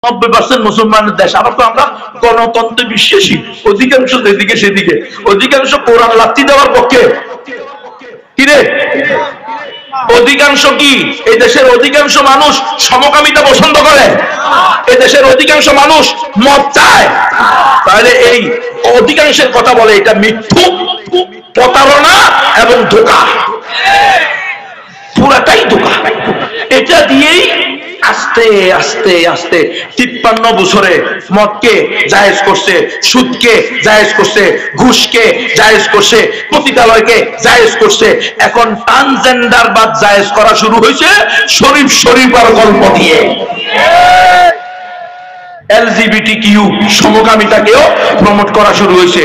90% মুসলমানের দেশ, আবার তো আমরা গণতন্ত্রে বিশ্বাসী, অধিকাংশ যেদিকে সেদিকে, অধিকাংশ কোরআন লাথি দেওয়ার পক্ষে। কিরে অধিকাংশ কি? এই দেশের অধিকাংশ মানুষ সমকামিতা পছন্দ করে, এই দেশের অধিকাংশ মানুষ মদ চায়। তাহলে এই অধিকাংশের কথা বলে এটা মিথ্যু, প্রতারণা এবং ধোঁকা, পুরাটাই ধোঁকা। এটা দিয়েই আস্তে আস্তে আস্তে 53 বছরে মদকে জায়েজ করছে, সুদকে জায়েজ করছে, ঘুষকে জায়েজ করছে, পতিতালয়কে জায়েজ করছে। এখন ট্রান্সজেন্ডার বাদ জায়েজ করা শুরু হয়েছে শরীফ শরীফার গল্প দিয়ে। এলজিবিটিকিউ সমকামিতাকেও প্রমোট করা শুরু হয়েছে।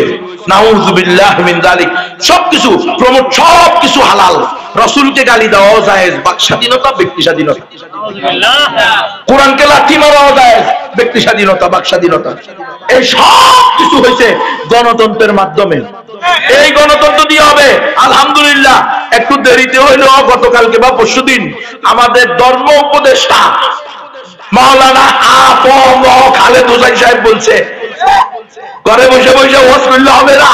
নাউযুবিল্লাহ মিন যালিক। সবকিছু প্রমোট, সবকিছু হালাল। রাসূলকে গালি দেওয়াও জায়েজ, বাক স্বাধীনতা, ব্যক্তি স্বাধীনতা। কোরআনকে লাথি মারাও জায়েজ, ব্যক্তি স্বাধীনতা, বাক স্বাধীনতা। এই সব কিছু হয়েছে গণতন্ত্রের মাধ্যমে। এই গণতন্ত্র দিয়ে হবে আলহামদুলিল্লাহ। একটু দেরিতে হইলেও গতকালকে বা পরশুদিন আমাদের ধর্ম উপদেষ্টা মাওলানা আ.প.ম. খালেদ হোসেন সাহেব বলছে, ঘরে বসে বসে ওয়াজ করলে হবে না,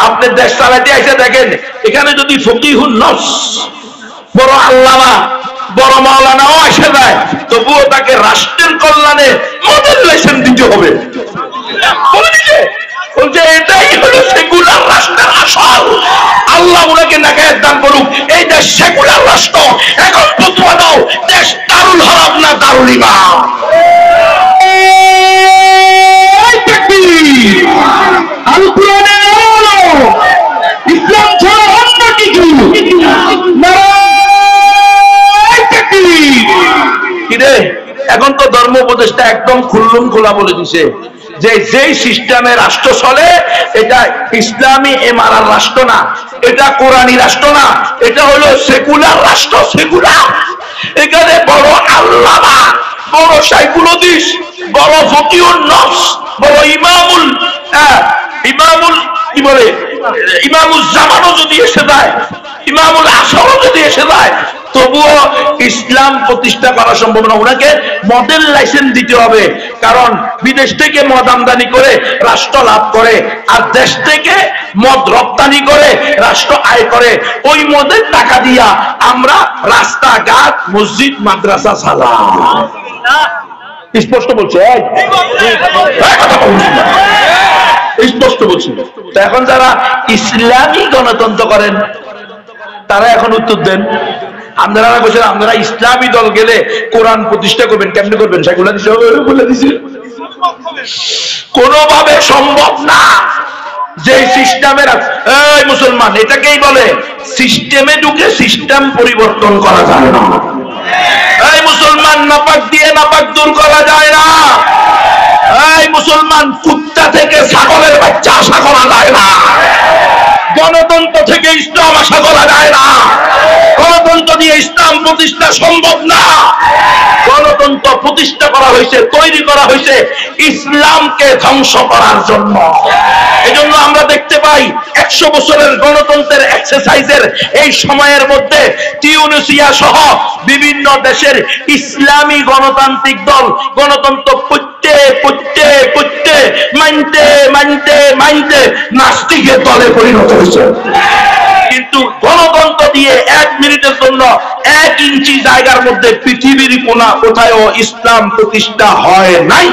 আপনি দেশ চালাতে এসে দেখেন এখানে যদি ফকিহুন নফস বড় আল্লামা বড় মাওলানাও এসে যায়, তবুও তাকে রাষ্ট্রের কল্যাণে মডেল লাইসেন্স দিতে হবে। বলছে এটাই হলো সেকুলার রাষ্ট্রের আসল। আল্লাহ ওনাকে নাকায়াত দান করুক। এই দেশ সেকুলার রাষ্ট্র। এখন ফতোয়া দাও, দেশ দারুল হরব না দারুল ইমাম? আল কোরআনের আলো, ইসলাম ছাড়া অন্য কিছু কিরে। এখন তো ধর্ম উপদেষ্টা একদম খুল্লুম খোলা বলে দিছে যে যেই সিস্টেমে রাষ্ট্র চলে এটা ইসলামী এমারার রাষ্ট্র না, এটা কোরআনী রাষ্ট্র না, এটা হলো সেকুলার রাষ্ট্র। সেকুলার। এখানে বড় আল্লামা, বড় শাইখুল হাদিস, বড় ফকিহুন নফস, বড় ইমামুল কি বলে ইমামুল জামানও যদি এসে যায়, ইমামুল আসরও যদি এসে যায়, তবুও ইসলাম প্রতিষ্ঠা করা সম্ভব না। ওনাকে মডেল লাইসেন্স দিতে হবে, কারণ বিদেশ থেকে মদ আমদানি করে রাষ্ট্র লাভ করে, আর দেশ থেকে মদ রপ্তানি করে রাষ্ট্র আয় করে। ওই মদের টাকা দিয়া আমরা রাস্তাঘাট, মসজিদ, মাদ্রাসা চালাই। স্পষ্ট বলছে, স্পষ্ট বলছে। এখন যারা ইসলামী গণতন্ত্র করেন তারা এখন উত্তর দেন। আপনারা বলছেন আপনারা ইসলামী দল গেলে কোরআন প্রতিষ্ঠা করবেন, কেমনে করবেন? সেগুলো বলে দিছে কোনোভাবে সম্ভব না। যে সিস্টেমের এই মুসলমান এটাকেই বলে সিস্টেমে ঢুকে সিস্টেম পরিবর্তন করা যায় না। এই মুসলমান নাপাক দিয়ে নাপাক দূর করা যায় না। এই মুসলমান কুত্তা থেকে ছাগলের বাচ্চা আশা করা যায় না। গণতন্ত্র থেকে ইসলাম আশা করা যায় না। গণতন্ত্র দিয়ে ইসলাম প্রতিষ্ঠা সম্ভব না। গণতন্ত্র প্রতিষ্ঠা করা হয়েছে, তৈরি করা হয়েছে ইসলামকে ধ্বংস করার জন্য। এজন্য আমরা দেখতে পাই 100 বছরের গণতন্ত্রের এক্সারসাইজের এই সময়ের মধ্যে টিউনিসিয়া সহ বিভিন্ন দেশের ইসলামী গণতান্ত্রিক দল গণতন্ত্র মানতে নাস্তিকের দলে পরিণত হয়েছে। কিন্তু গণতন্ত্র দিয়ে 1 মিনিটের জন্য 1 ইঞ্চি জায়গার মধ্যে পৃথিবীর কোথাও ইসলাম প্রতিষ্ঠা হয় নাই।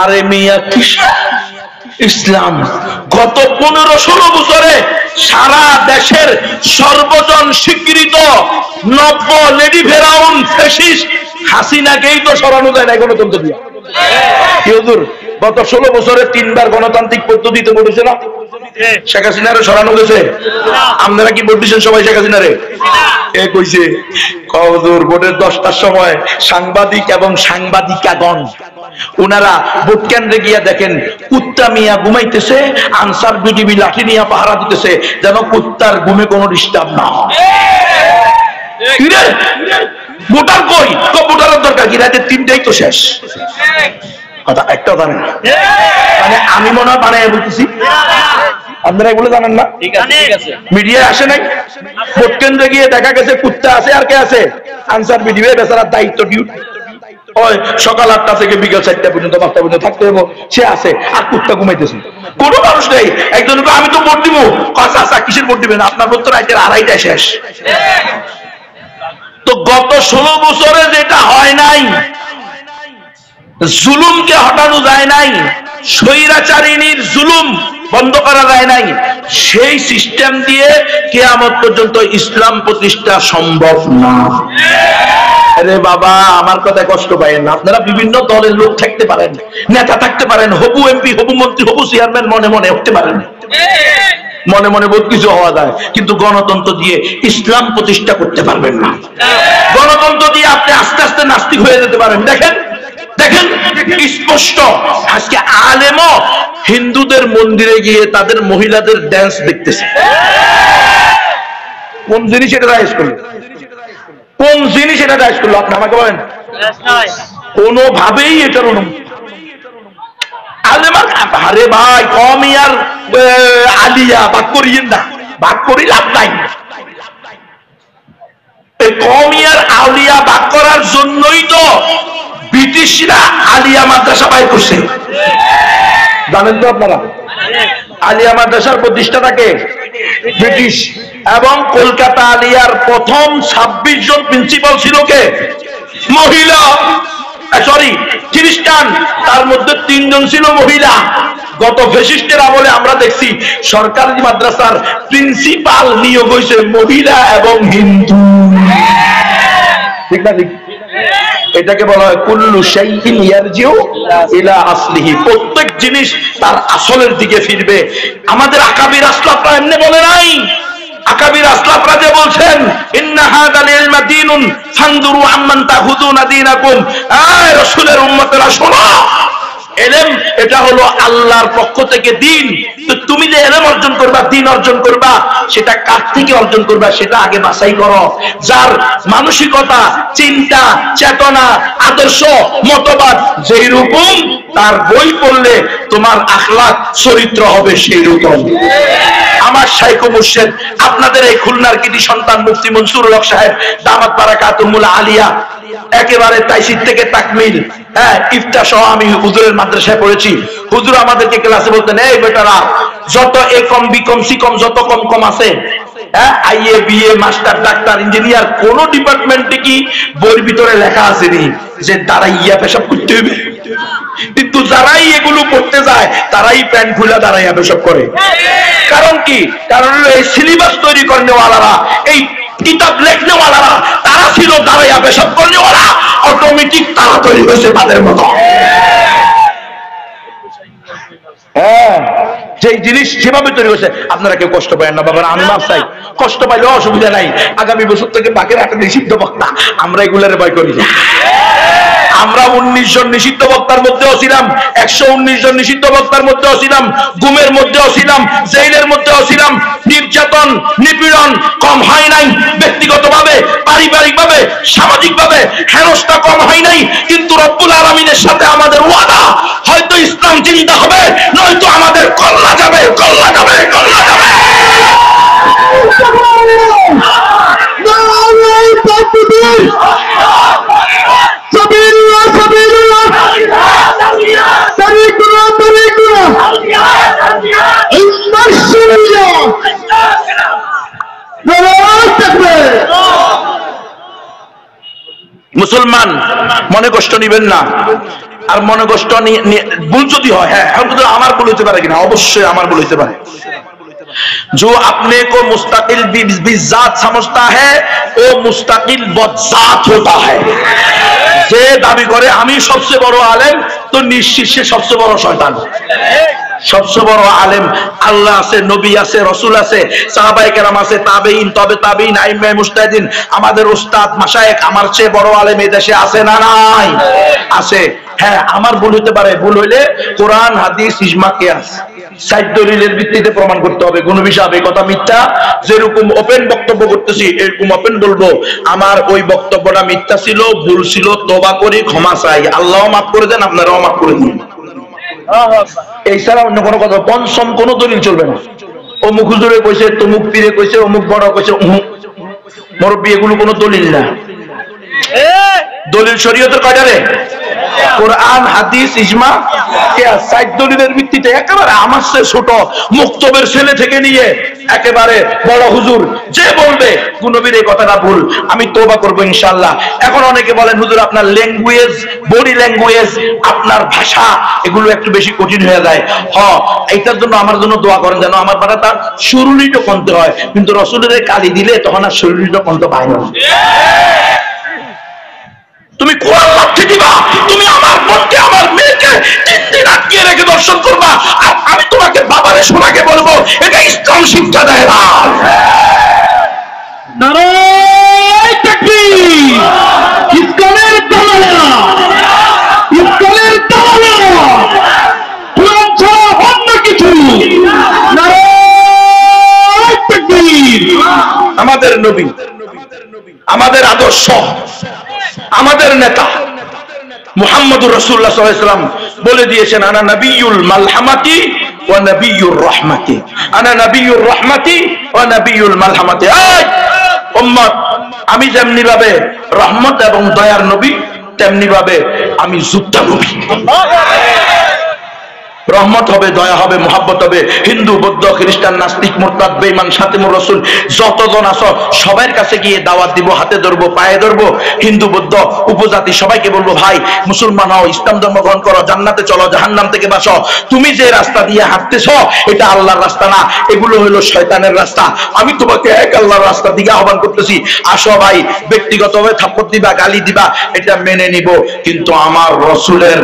আরে মিয়া কিসের ইসলাম? গত 15-16 বছরে সারা দেশের সর্বজন স্বীকৃত নব্য লেডি ফেরাউন ফ্যাসিস্ট হাসিনাকেই তো সরানো যায় না গণতন্ত্র দিয়ে। কি হুজুর, গত 16 বছরে 3 বার গণতান্ত্রিক পদ্ধতিতে বলেছে না? শেখ হাসিনারে সরানো গেছে? আপনারা কি ভোট দিচ্ছেন সবাই শেখ হাসিনারে? এ কইছে হুজুর ভোটের 10টার সময় সাংবাদিক এবং সাংবাদিকাগণ ওনারা ভোট কেন্দ্রে গিয়া দেখেন কুত্তা মিয়া ঘুমাইতেছে, আনসার বিডিবি লাঠি নিয়ে পাহারা দিতেছে যেন কুত্তার ঘুমে কোনো ডিস্টার্ব না হয়। ভোটার কই? ভোটারের দরকার কি? রাতে 3টাই তো শেষ। কথা একটা জানেন না, মানে আমি মনে হয় বানায় বলতেছি, আপনারা এগুলো জানেন না। মিডিয়া আসে নাই, ভোট কেন্দ্রে গিয়ে দেখা গেছে কুত্তা আছে আর কে আছে? আনসার বিডিবি, বেচারার দায়িত্ব ডিউটি। ওই সকাল 8টা থেকে বিকেল 4টা পর্যন্ত 5টা পর্যন্ত থাকতে হবে, সে আছে আর কুত্তা ঘুমাইতেছে, কোনো মানুষ নেই। একজন আমি তো ভোট দিব, আচ্ছা কিসের ভোট দিবেন, আপনার ভোট তো রাতের 2:30টায় শেষ। তো গত 16 বছরে যেটা হয় নাই, জুলুমকে হটানো যায় নাই, স্বৈরাচারিণীর জুলুম বন্ধ করা যায় নাই, সেই সিস্টেম দিয়ে কিয়ামত পর্যন্ত ইসলাম প্রতিষ্ঠা সম্ভব না। আরে বাবা, আমার কথায় কষ্ট পাবেন না। আপনারা বিভিন্ন দলের লোক থাকতে পারেন, নেতা থাকতে পারেন, হবু এমপি, হবু মন্ত্রী, হবু চেয়ারম্যান মনে মনে হতে পারেন, মনে মনে বহুত কিছু হওয়া যায়, কিন্তু গণতন্ত্র দিয়ে ইসলাম প্রতিষ্ঠা করতে পারবেন না। গণতন্ত্র দিয়ে আপনি আস্তে আস্তে নাস্তিক হয়ে যেতে পারেন। দেখেন দেখেন স্পষ্ট, আজকে আলেমও হিন্দুদের মন্দিরে গিয়ে তাদের মহিলাদের ড্যান্স দেখতেছে। কোন জিনিস এটা রাইজ করলো, কোন জিনিস এটা রাইজ করলো, আপনি আমাকে বলেন। কোনোভাবেই এটার অনুমতি আলেমা, আরে ভাই কম ইয়ার আলিয়া ভাগ করিয়েন না, ভাগ করি লাভ নাই। এই কম ইয়ার আলিয়া ভাগ করার জন্যই তো ব্রিটিশরা আলিয়া মাদ্রাসা বাইর করছে, জানেন তো আপনারা। আলিয়া মাদ্রাসার প্রতিষ্ঠাতাকে ব্রিটিশ, এবং কলকাতা আলিয়ার প্রথম 26 জন প্রিন্সিপাল ছিল কে? মহিলা, সরি খ্রিস্টান, তার মধ্যে 3 জন ছিল মহিলা। গত ফ্যাসিস্টের আমলে আমরা দেখছি সরকারি মাদ্রাসার প্রিন্সিপাল নিয়োগ হয়েছে মহিলা এবং হিন্দু, ঠিক না? ঠিক। এটাকে বলা হয় কুল্লু শাইইন ইয়ারজিউ ইলা আসলিহি, প্রত্যেক জিনিস তার আসলের দিকে ফিরবে। আমাদের আকাবির আসলাফরা এমনি বলে নাই, আকাবির আসলাফরা যে বলছেন ইন্না হাযাল ইলমা দীনুন ফানজুরু আম্মান তাহুদুনা দীনাকুম, এই রাসূলের উম্মতেরা শোনো, ইলম এটা হলো আল্লাহর পক্ষ থেকে দিন। তো তুমি যে ইলম অর্জন করবা, দিন অর্জন করবা, সেটা কার থেকে অর্জন করবা সেটা আগে বাছাই করো। যার মানসিকতা, চিন্তা, চেতনা, আদর্শ, মতবাদ যেই রকম, তার বই পড়লে তোমার আখলাক চরিত্র হবে সেই রকম। আমার শাইখ মুর্শিদ, আপনাদের এই খুলনার কৃতি সন্তান মুফতি মনসুরুল হক সাহেব দামাত বারাকাতুহুল আলিয়া, একেবারে তাইসির থেকে তাকমিল, ইফতা সহ আমি হুজুরের মাদ্রাসায় পড়েছি। হুজুর আমাদেরকে ক্লাসে বলতেন, এই বেটারা যত এ কম বি কম সি কম যত কম কম আছে, IA BA master doctor engineer, কোন ডিপার্টমেন্টে কি বইয়ের ভিতরে লেখা আসেনি যে তারা ইয়া পেশাব করতে হবে? কিন্তু যারাই এগুলো করতে যায় তারাই প্যান্ট খুলে দাঁড়াইয়া পেশাব করে। কারণ কি? কারণ এই সিলেবাস তৈরি করনেওয়ালারা, এই কিতাব লেখনেওয়ালারা, তারা ছিল দাঁড়াইয়া পেশাব করনেওয়ালা, অটোমেটিক তারা তৈরি হয়েছে তাদের মতো। হ্যাঁ, যে জিনিস যেভাবে তৈরি হয়েছে, আপনারা কেউ কষ্ট পায় না বাবা, আমি মাপ চাই, কষ্ট পাইলে অসুবিধা নাই। আগামী বছর থেকে বাকের হাতে নিষিদ্ধ বক্তা, আমরা এগুলারে ভয় করি। আমরা 19 জন নিষিদ্ধ বক্তার মধ্যেও ছিলাম, 119 জন নিষিদ্ধ বক্তার মধ্যেও ছিলাম, গুমের মধ্যেও ছিলাম, জেলের মধ্যেও ছিলাম। নির্যাতন, নিপীড়ন কম হয় নাই, ব্যক্তিগতভাবে, পারিবারিকভাবে, সামাজিকভাবে হেনস্থা কম হয় নাই। কিন্তু রব্বুল আলামিনের সাথে আমাদের ওয়াদা, হয়তো ইসলাম জিন্দা হবে, নয়তো আমাদের কল্লা যাবে, কল্লা যাবে, কল্লা যাবে। মুসলমান মনে কষ্ট নিবেন না, আর মনে কষ্ট ভুল যদি হয়, হ্যাঁ আমার ভুল হইতে পারে কিনা, অবশ্যই আমার ভুল হইতে পারে। जो अपने को मुस्तकिल बिज़ात समझता है वो मुस्तकिल बज़ात होता है। যে দাবি করে আমি সবচেয়ে বড় আলেম, তো নিশ্চিত সে সবচেয়ে বড় শয়তান। সবচেয়ে বড় আলেম আল্লাহ আছে, নবী আছে, রাসূল আছে, সাহাবায়ে কেরাম আছে, তাবেঈন, তবে তাবেঈন, আইম্মায়ে মুজতাহিদিন, আমাদের উস্তাদ মাশায়েখ। আমার চেয়ে বড় আলেম এই দেশে আছে না নাই? আছে। হ্যাঁ, আমার ভুল হতে পারে, ভুল হইলে কোরআন, হাদিস, ইজমা, কিয়াস, 60 দলিলের ভিত্তিতে প্রমাণ করতে হবে। কোন বিষয় এই কথা মিথ্যা, যেরকম ওপেন বক্তব্য করতেছি এরকম ওপেন বলবো, আমার ওই বক্তব্যটা মিথ্যা ছিল, ভুল ছিল, তওবা করি, ক্ষমা চাই, আল্লাহও মাফ করে দেন, আপনারাও মাফ করে দিন। এই ছাড়া অন্য কোনো কথা, পঞ্চম কোনো দলিল চলবে না। অমুক হুজুরে কইছে, তমুক পীরে কইছে, অমুক বড় কইছে, মুরব্বী, এগুলো কোনো দলিল না। দলিল শরীয়তের কয়টারে? কোরআন, হাদিস, ইজমা, কিয়াস। 4 দলিলের ভিত্তিতে একেবারে আমার চেয়ে ছোট মুক্তবের ছেলে থেকে নিয়ে একেবারে বড় হুজুর যে বলবে নবীর এই কথাটা ভুল, আমি তওবা করব ইনশাআল্লাহ। এখন অনেকে বলেন হুজুর আপনার ল্যাঙ্গুয়েজ, বডি ল্যাঙ্গুয়েজ, আপনার ভাষা এগুলো একটু বেশি কঠিন হয়ে যায়। এইটার জন্য আমার জন্য দোয়া করেন যেন আমার কথাটা সুরুলিত কণ্ঠে হয়, কিন্তু রাসূলের কালি দিলে তখন আর সুরুলিত কণ্ঠ পায় না। তুমি কোরআন লাঠি দিবা, তুমি আমার বোনকে আমার মেয়েকে 3 দিন আটকিয়ে রেখে দর্শন করবা, আর আমি তোমাকে বাবারে শোনাকে বলবো এটা ইসলাম শিক্ষা দেয় না। নারায়ে তাকবীর! ইসলামের দালালা, ইসলামের দালালা, কোরআন ছাড়া অন্য কিছু। নারায়ে তাকবীর! আমাদের নবী, আমাদের আদর্শ, আমাদের নেতা মুহাম্মদুর রাসূলুল্লাহ সাল্লাল্লাহু আলাইহি ওয়াসাল্লাম বলে দিয়েছেন, আনা নবিয়ুল মালহামাতি ওয়া নবিয়ুর রাহমাতি, আনা নবিয়ুর রাহমাতি ওয়া নবিয়ুল মালহামাতি। এই উম্মত, আমি যেমনি ভাবে রহমত এবং দয়ার নবী, তেমনি ভাবে আমি যোদ্ধা নবী। রহমত হবে, দয়া হবে, মোহাব্বত হবে। হিন্দু, বৌদ্ধ, খ্রিস্টান, নাস্তিক, মুরতাদ, বেঈমান, শাতিমুর রাসূল যতজন আছো সবার কাছে গিয়ে দাওয়াত দিব, হাতে ধরবো, পায়ে ধরবো। হিন্দু, বৌদ্ধ, উপজাতি সবাইকে বলবো, ভাই মুসলমান হও, ইসলাম ধর্ম গ্রহণ করো, জান্নাতে চলো, জাহান্নাম থেকে বাঁচো। তুমি যে রাস্তা দিয়ে হাঁটতেছো এটা আল্লাহর রাস্তা না, এগুলো হলো শয়তানের রাস্তা। আমি তোমাকে এক আল্লাহর রাস্তা দিকে আহ্বান করতেছি, আসো ভাই। ব্যক্তিগতভাবে থাপ্পড় দিবা, গালি দিবা, এটা মেনে নিব, কিন্তু আমার রাসূলের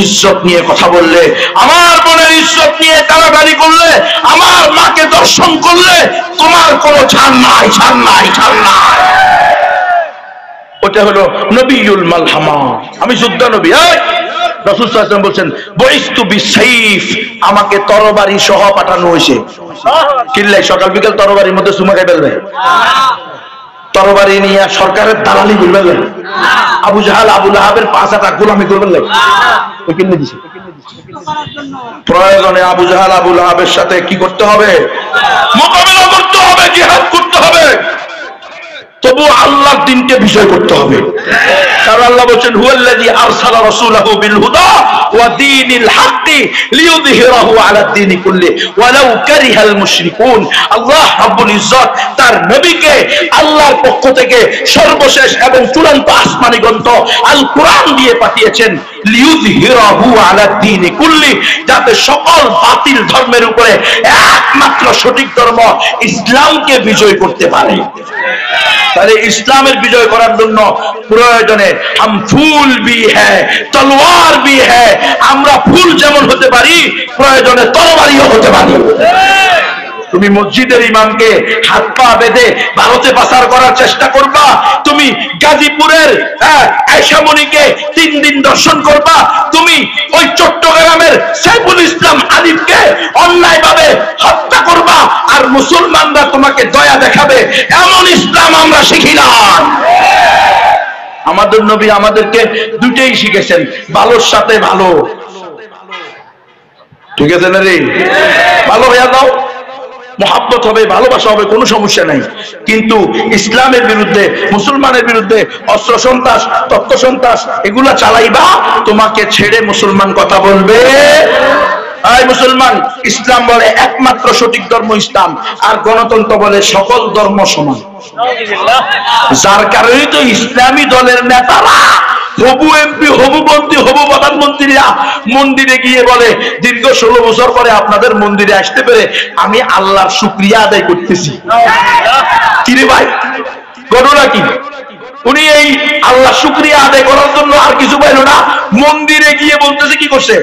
ইজ্জত নিয়ে কথা বললে, আমার বোনের ইজ্জত নিয়ে টানাটানি করলে, আমার মাকে দর্শন করলে তোমার কোনো ছাড় নাই, ছাড় নাই, ছাড় নাই। ওটা হলো নবিয়ুল মালহামা, আমি যোদ্ধা নবী। রাসূল সাল্লাল্লাহু আলাইহি ওয়াসাল্লাম বলেন, বুইসতু বিসাইফ, আমাকে তরবারি সহ পাঠানো হয়েছে। কিল্লাই সকাল বিকাল তরবারির মধ্যে চুমা খাই ফেলবে, তরবারি নিয়ে সরকারের দালালি করবে, আবু জাহাল আবু লাহাবের 5 গোলামি করবেন। ওই কিনে দিছে। প্রয়োজনে আবু জাহাল আবু লাহাবের সাথে কি করতে হবে? মোকাবিলা করতে হবে, জিহাদ করতে হবে, তবু আল্লাহর দ্বীনকে বিজয় করতে হবে। কারণ আল্লাহ বলেন, হুয়াল্লাযী আরসালা রাসূলাহু বিল হুদা ওয়া দীনিল হাক্কি লিইয়ুযহিরাহু আলা দ্বীনি কুল্লি ওয়ালাউ কারিহাল মুশরিকুন। আল্লাহ রাব্বুল ইজ্জত তার নবীকে আল্লাহর পক্ষ থেকে সর্বশেষ এবং চূড়ান্ত আসমানি গ্রন্থ আল কোরআন দিয়ে পাঠিয়েছেন, লিইয়ুযহিরাহু আলা দ্বীনি কুল্লি, যাতে সকল বাতিল ধর্মের উপরে একমাত্র সঠিক ধর্ম ইসলামকে বিজয় করতে পারে। তাহলে ইসলামের বিজয় করার জন্য প্রয়োজনে হাম ফুল ভি হ্যায়, তলোয়ার ভি হ্যায়, আমরা ফুল যেমন হতে পারি প্রয়োজনে তরবারিও হতে পারি। তুমি মসজিদের ইমামকে হাত পা বেঁধে ভারতে পাচার করার চেষ্টা করবা, তুমি গাজীপুরের আয়শামণিকে 3 দিন দর্শন করবা, তুমি ওই চট্টগ্রামের সাইফুল ইসলাম আলিফকে অন্যায়ভাবে হত্যা করবা, আর মুসলমানরা তোমাকে দয়া দেখাবে, এমন ইসলাম আমরা শিখি না। আমাদের নবী আমাদেরকে দুটেই শিখেছেন, ভালোর সাথে ভালো। ঠিক আছে না রে? ভালো হয়ে যাও, মহাব্বত হবে, ভালোবাসা হবে, কোনো সমস্যা নাই। কিন্তু ইসলামের বিরুদ্ধে, মুসলমানের বিরুদ্ধে অস্ত্র সন্ত্রাস, তত্ত্ব সন্ত্রাস এগুলা চালাইবা, তোমাকে ছেড়ে মুসলমান কথা বলবে। এই মুসলমান, ইসলাম বলে একমাত্র সঠিক ধর্ম ইসলাম, আর গণতন্ত্র বলে সকল ধর্ম সমান। যার কারণে তো ইসলামী দলের নেতারা, হবু এমপি, হবু মন্ত্রী, হবু প্রধানমন্ত্রীরা মন্দিরে গিয়ে বলে, দীর্ঘ 16 বছর পরে আপনাদের মন্দিরে আসতে পেরে আমি আল্লাহর শুকরিয়া আদায় করতেছি। কিরে ভাই, ঘটনা কি? উনি এই আল্লাহ শুকরিয়া আদায় করার জন্য আর কিছু পাইল না, মন্দিরে গিয়ে বলতেছে কি করছে?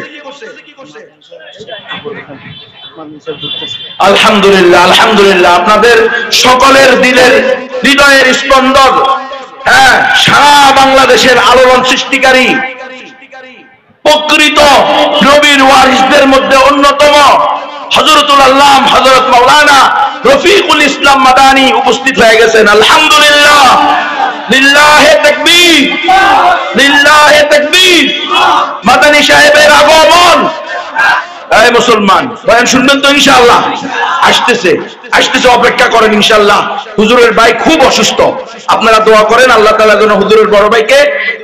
আলহামদুলিল্লাহ, আলহামদুলিল্লাহ, আপনাদের সকলের দিলের হৃদয়ের স্পন্দন, সারা বাংলাদেশের আলোড়ন সৃষ্টিকারী প্রকৃত নবীর ওয়ারিসদের মধ্যে অন্যতম হযরতুল আল্লাম হযরত মাওলানা রফিকুল ইসলাম মাদানী উপস্থিত হয়ে গেছেন। আলহামদুলিল্লাহ, লিল্লাহে তাকবীর, লিল্লাহে তাকবীর। মাদানী সাহেবের আগমন, এই মুসলমান, বয়ান শুনবেন তো ইনশাআল্লাহ? আসতেছে আসতেছে, অপেক্ষা করেন ইনশাআল্লাহ। হুজুরের ভাই খুব অসুস্থ, আপনারা দোয়া করেন আল্লাহ তাআলা যেন হুজুরের বড় ভাইকে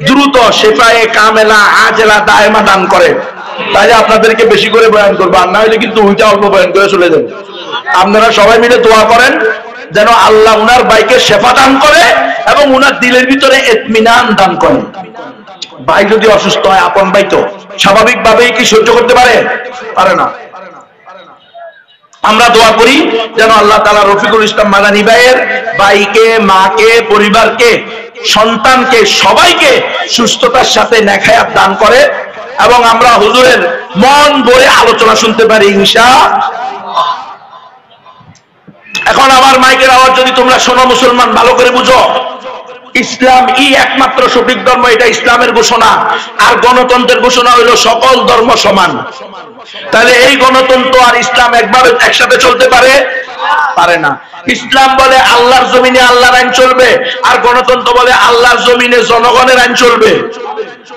দ্রুত শেফায়ে কামেলা আজেলা দায়মা দান করে। তাহলে আপনাদেরকে বেশি করে বয়ান করবো, আর না হলে কিন্তু ওইটা অল্প বয়ান করে চলে যাবে। আপনারা সবাই মিলে দোয়া করেন যেন আল্লাহ উনার ভাইকে শেফা দান করে এবং উনার দিলের ভিতরে ইতমিনান দান করে। ভাই যদি অসুস্থ হয়, আপন ভাই তো স্বাভাবিকভাবেই কি সহ্য করতে পারে? পারে না। আমরা দোয়া করি যেন আল্লাহ তাআলা রফিকুল ইসলাম মাদানী ভাইয়ের ভাইকে, মাকে, পরিবারকে, সন্তানকে, সবাইকে সুস্থতার সাথে নেখায়াত দান করে এবং আমরা হুজুরের মন ভরে আলোচনা শুনতে পারি ইনশাআল্লাহ। এখন আমার মাইকের আওয়াজ যদি তোমরা শোনো, মুসলমান ভালো করে বুঝো, ইসলাম একমাত্র সঠিক ধর্ম, এটা ইসলামের ঘোষণা। আর গণতন্ত্রের ঘোষণা হইলো সকল ধর্ম সমান। তাহলে এই গণতন্ত্র আর ইসলাম একসাথে চলতে পারে না। ইসলাম বলে আল্লাহর জমিনে আল্লাহর আইন চলবে, আর গণতন্ত্র বলে আল্লাহর জমিনে জনগণের আইন চলবে।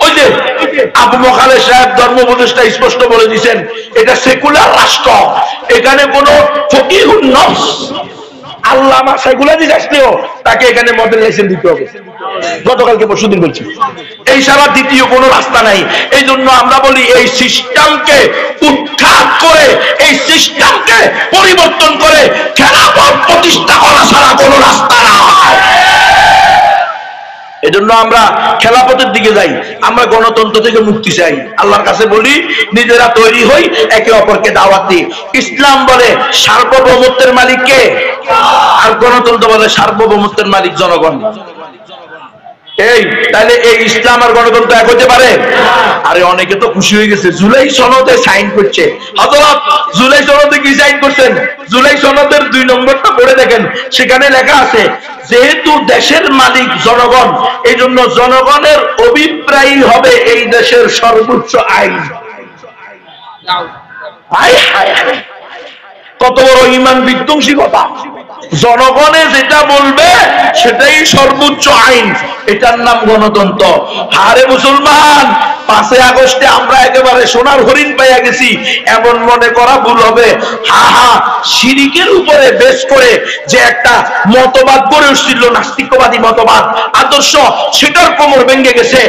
ওই যে আবু মোখালে সাহেব ধর্ম উপদেষ্টা স্পষ্ট বলে দিয়েছেন, এটা সেকুলার রাষ্ট্র, এখানে কোন ফকিহুন নফস আল্লামা সেকুলারিস্ট আসলেও তাকে এখানে মডেল লাইসেন্স দিতে হবে। গতকালকে পরশুদিন বলছি, এই সারা দ্বিতীয় কোনো রাস্তা নাই। এই জন্য আমরা বলি এই সিস্টেমকে উৎখাত করে, এই সিস্টেমকে পরিবর্তন করে খেলাফত প্রতিষ্ঠা করা ছাড়া কোনো রাস্তা নাই। এজন্য আমরা খেলাফতের দিকে যাই, আমরা গণতন্ত্র থেকে মুক্তি চাই। আল্লাহর কাছে বলি নিজেরা তৈরি হই, একে অপরকে দাওয়াত দিই। ইসলাম বলে সার্বভৌমত্বের মালিক কে, আর গণতন্ত্র বলে সার্বভৌমত্বের মালিক জনগণ। এই তাহলে এই ইসলাম আর গণতন্ত্র এক হতে পারে? আরে অনেকে তো খুশি হয়ে গেছে, জুলাই সনদে সাইন করছে। হযরত জুলাই সনদে কি সাইন করছেন? জুলাই সনদের 2 নম্বরটা পড়ে দেখেন, সেখানে লেখা আছে যেহেতু দেশের মালিক জনগণ, এই জন্য জনগণের অভিপ্রায় হবে এই দেশের সর্বোচ্চ আইন। কত বড় ঈমান বিধ্বংসী কথা! জনগণে যেটা বলবে সেটাই সর্বোচ্চ আইন, এটার নাম গণতন্ত্র। হারে মুসলমান, 5 আগস্টে আমরা একেবারে সোনার হরিণ পাইয়া গেছি এমন মনে করা ভুল হবে। শিরিকের উপরে বেশ করে যে একটা মতবাদ গড়ে উঠছিল, নাস্তিকবাদী মতবাদ আদর্শ, সেটার কোমর ভেঙে গেছে।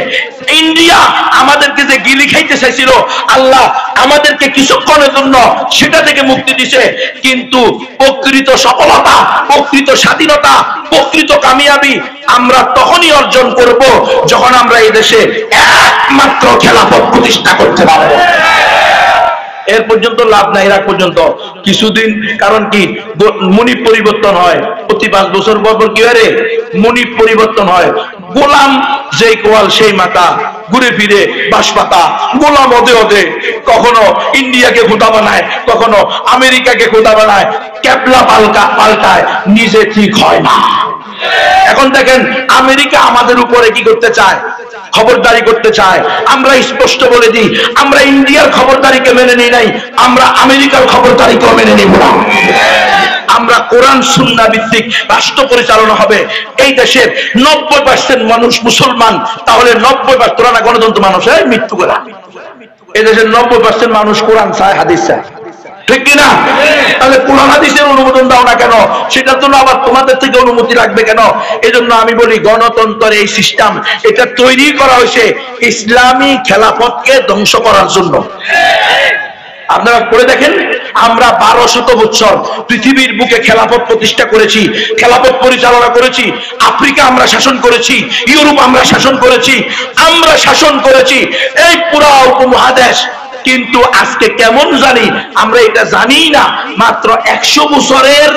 ইন্ডিয়া আমাদেরকে যে গিলি খাইতে চাইছিল, আল্লাহ আমাদেরকে কিছুক্ষণের জন্য সেটা থেকে মুক্তি দিছে। কিন্তু প্রকৃত সফলতা, প্রকৃত স্বাধীনতা, প্রকৃত কামিয়াবি আমরা তখনই অর্জন করব যখন আমরা এই দেশে একমাত্র খেলাফত প্রতিষ্ঠা করতে পারব। এর পর্যন্ত লাভ নাই, এর পর্যন্ত কিছুদিন, কারণ কি মুনিব পরিবর্তন হয় প্রতি 5 বছর পর পর। কি হয়? মুনিব পরিবর্তন হয়। গোলাম যেই কোয়াল সেই মাথা, ঘুরে ফিরে বাঁশপাতা। গোলাম হতে হতে কখনো ইন্ডিয়াকে খোদা বানায়, কখনো আমেরিকাকে খোদা বানায়, ক্যাবলা পাল্টায়, নিজে ঠিক হয় না। এখন দেখেন আমেরিকা আমাদের উপরে কি করতে চায়? খবরদারি করতে চায়। আমরা স্পষ্ট বলে দিই, আমরা ইন্ডিয়ার খবরদারিকে মেনে নিই নাই, আমরা আমেরিকার খবরদারিকেও মেনে নিব না। আমরা কোরআন সুন্নাহ ভিত্তিক রাষ্ট্র পরিচালনা হবে। এই দেশের 90% মানুষ মুসলমান, তাহলে 90% তোরা না গণতন্ত্র মানুষ মৃত্যু করা। এই দেশের 90% মানুষ কোরআন চায়, হাদিস চায়, ঠিক কিনা? তাহলে কোরআন হাদিসের অনুমোদন দাও না কেন? সেটার জন্য আবার তোমাদের থেকে অনুমতি লাগবে কেন? এজন্য আমি বলি গণতন্ত্রের এই সিস্টেম, এটা তৈরি করা হয়েছে ইসলামী খেলাফতকে ধ্বংস করার জন্য। আপনারা পড়ে দেখেন, আমরা 1200 বছর পৃথিবীর বুকে খেলাফত প্রতিষ্ঠা করেছি, খেলাফত পরিচালনা করেছি। আফ্রিকা আমরা শাসন করেছি, ইউরোপ আমরা শাসন করেছি, আমরা শাসন করেছি এই পুরো উপমহাদেশ। কিন্তু আজকে কেমন জানি আমরা এটা জানি না, মাত্র 100 বছরের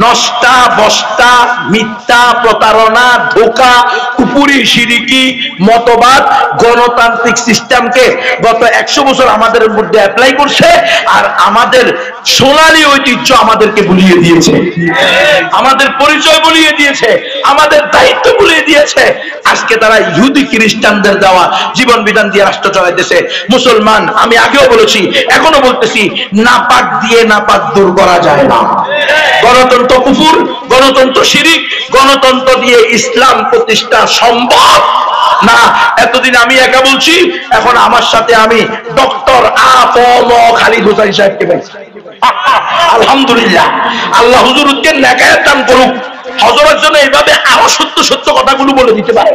নষ্টা বস্তা, মিথ্যা, প্রতারণা, ধোঁকা, কুপুরি, শিরিকি মতবাদ গণতান্ত্রিক সিস্টেমকে গত 100 বছর আমাদের মধ্যে অ্যাপ্লাই করছে, আর আমাদের সোনালী ঐতিহ্য আমাদেরকে ভুলিয়ে দিয়েছে, আমাদের পরিচয় ভুলিয়ে দিয়েছে, আমাদের দায়িত্ব ভুলিয়ে দিয়েছে। আজকে তারা ইহুদি খ্রিস্টানদের দেওয়া জীবন বিধান দিয়ে রাষ্ট্র চালাইতেছে। মুসলমান, আমি আগেও বলেছি, এখনো বলতেছি, নাপাক দিয়ে নাপাক দূর করা যায় না। গণতন্ত্র কুফর, গণতন্ত্র শিরিক, গণতন্ত্র দিয়ে ইসলাম প্রতিষ্ঠা সম্ভব না, এতদিন আমি একা বলছি, এখন আমার সাথে আমি ডক্টর আ.প.ম. খালিদ হোসেন সাহেবকে পাইছি। আলহামদুলিল্লাহ, আল্লাহ হুজুরকে নেকায়াত দান করুক। হযরত জন্য এইভাবে আরো সত্য সত্য কথাগুলো বলে দিতে পারে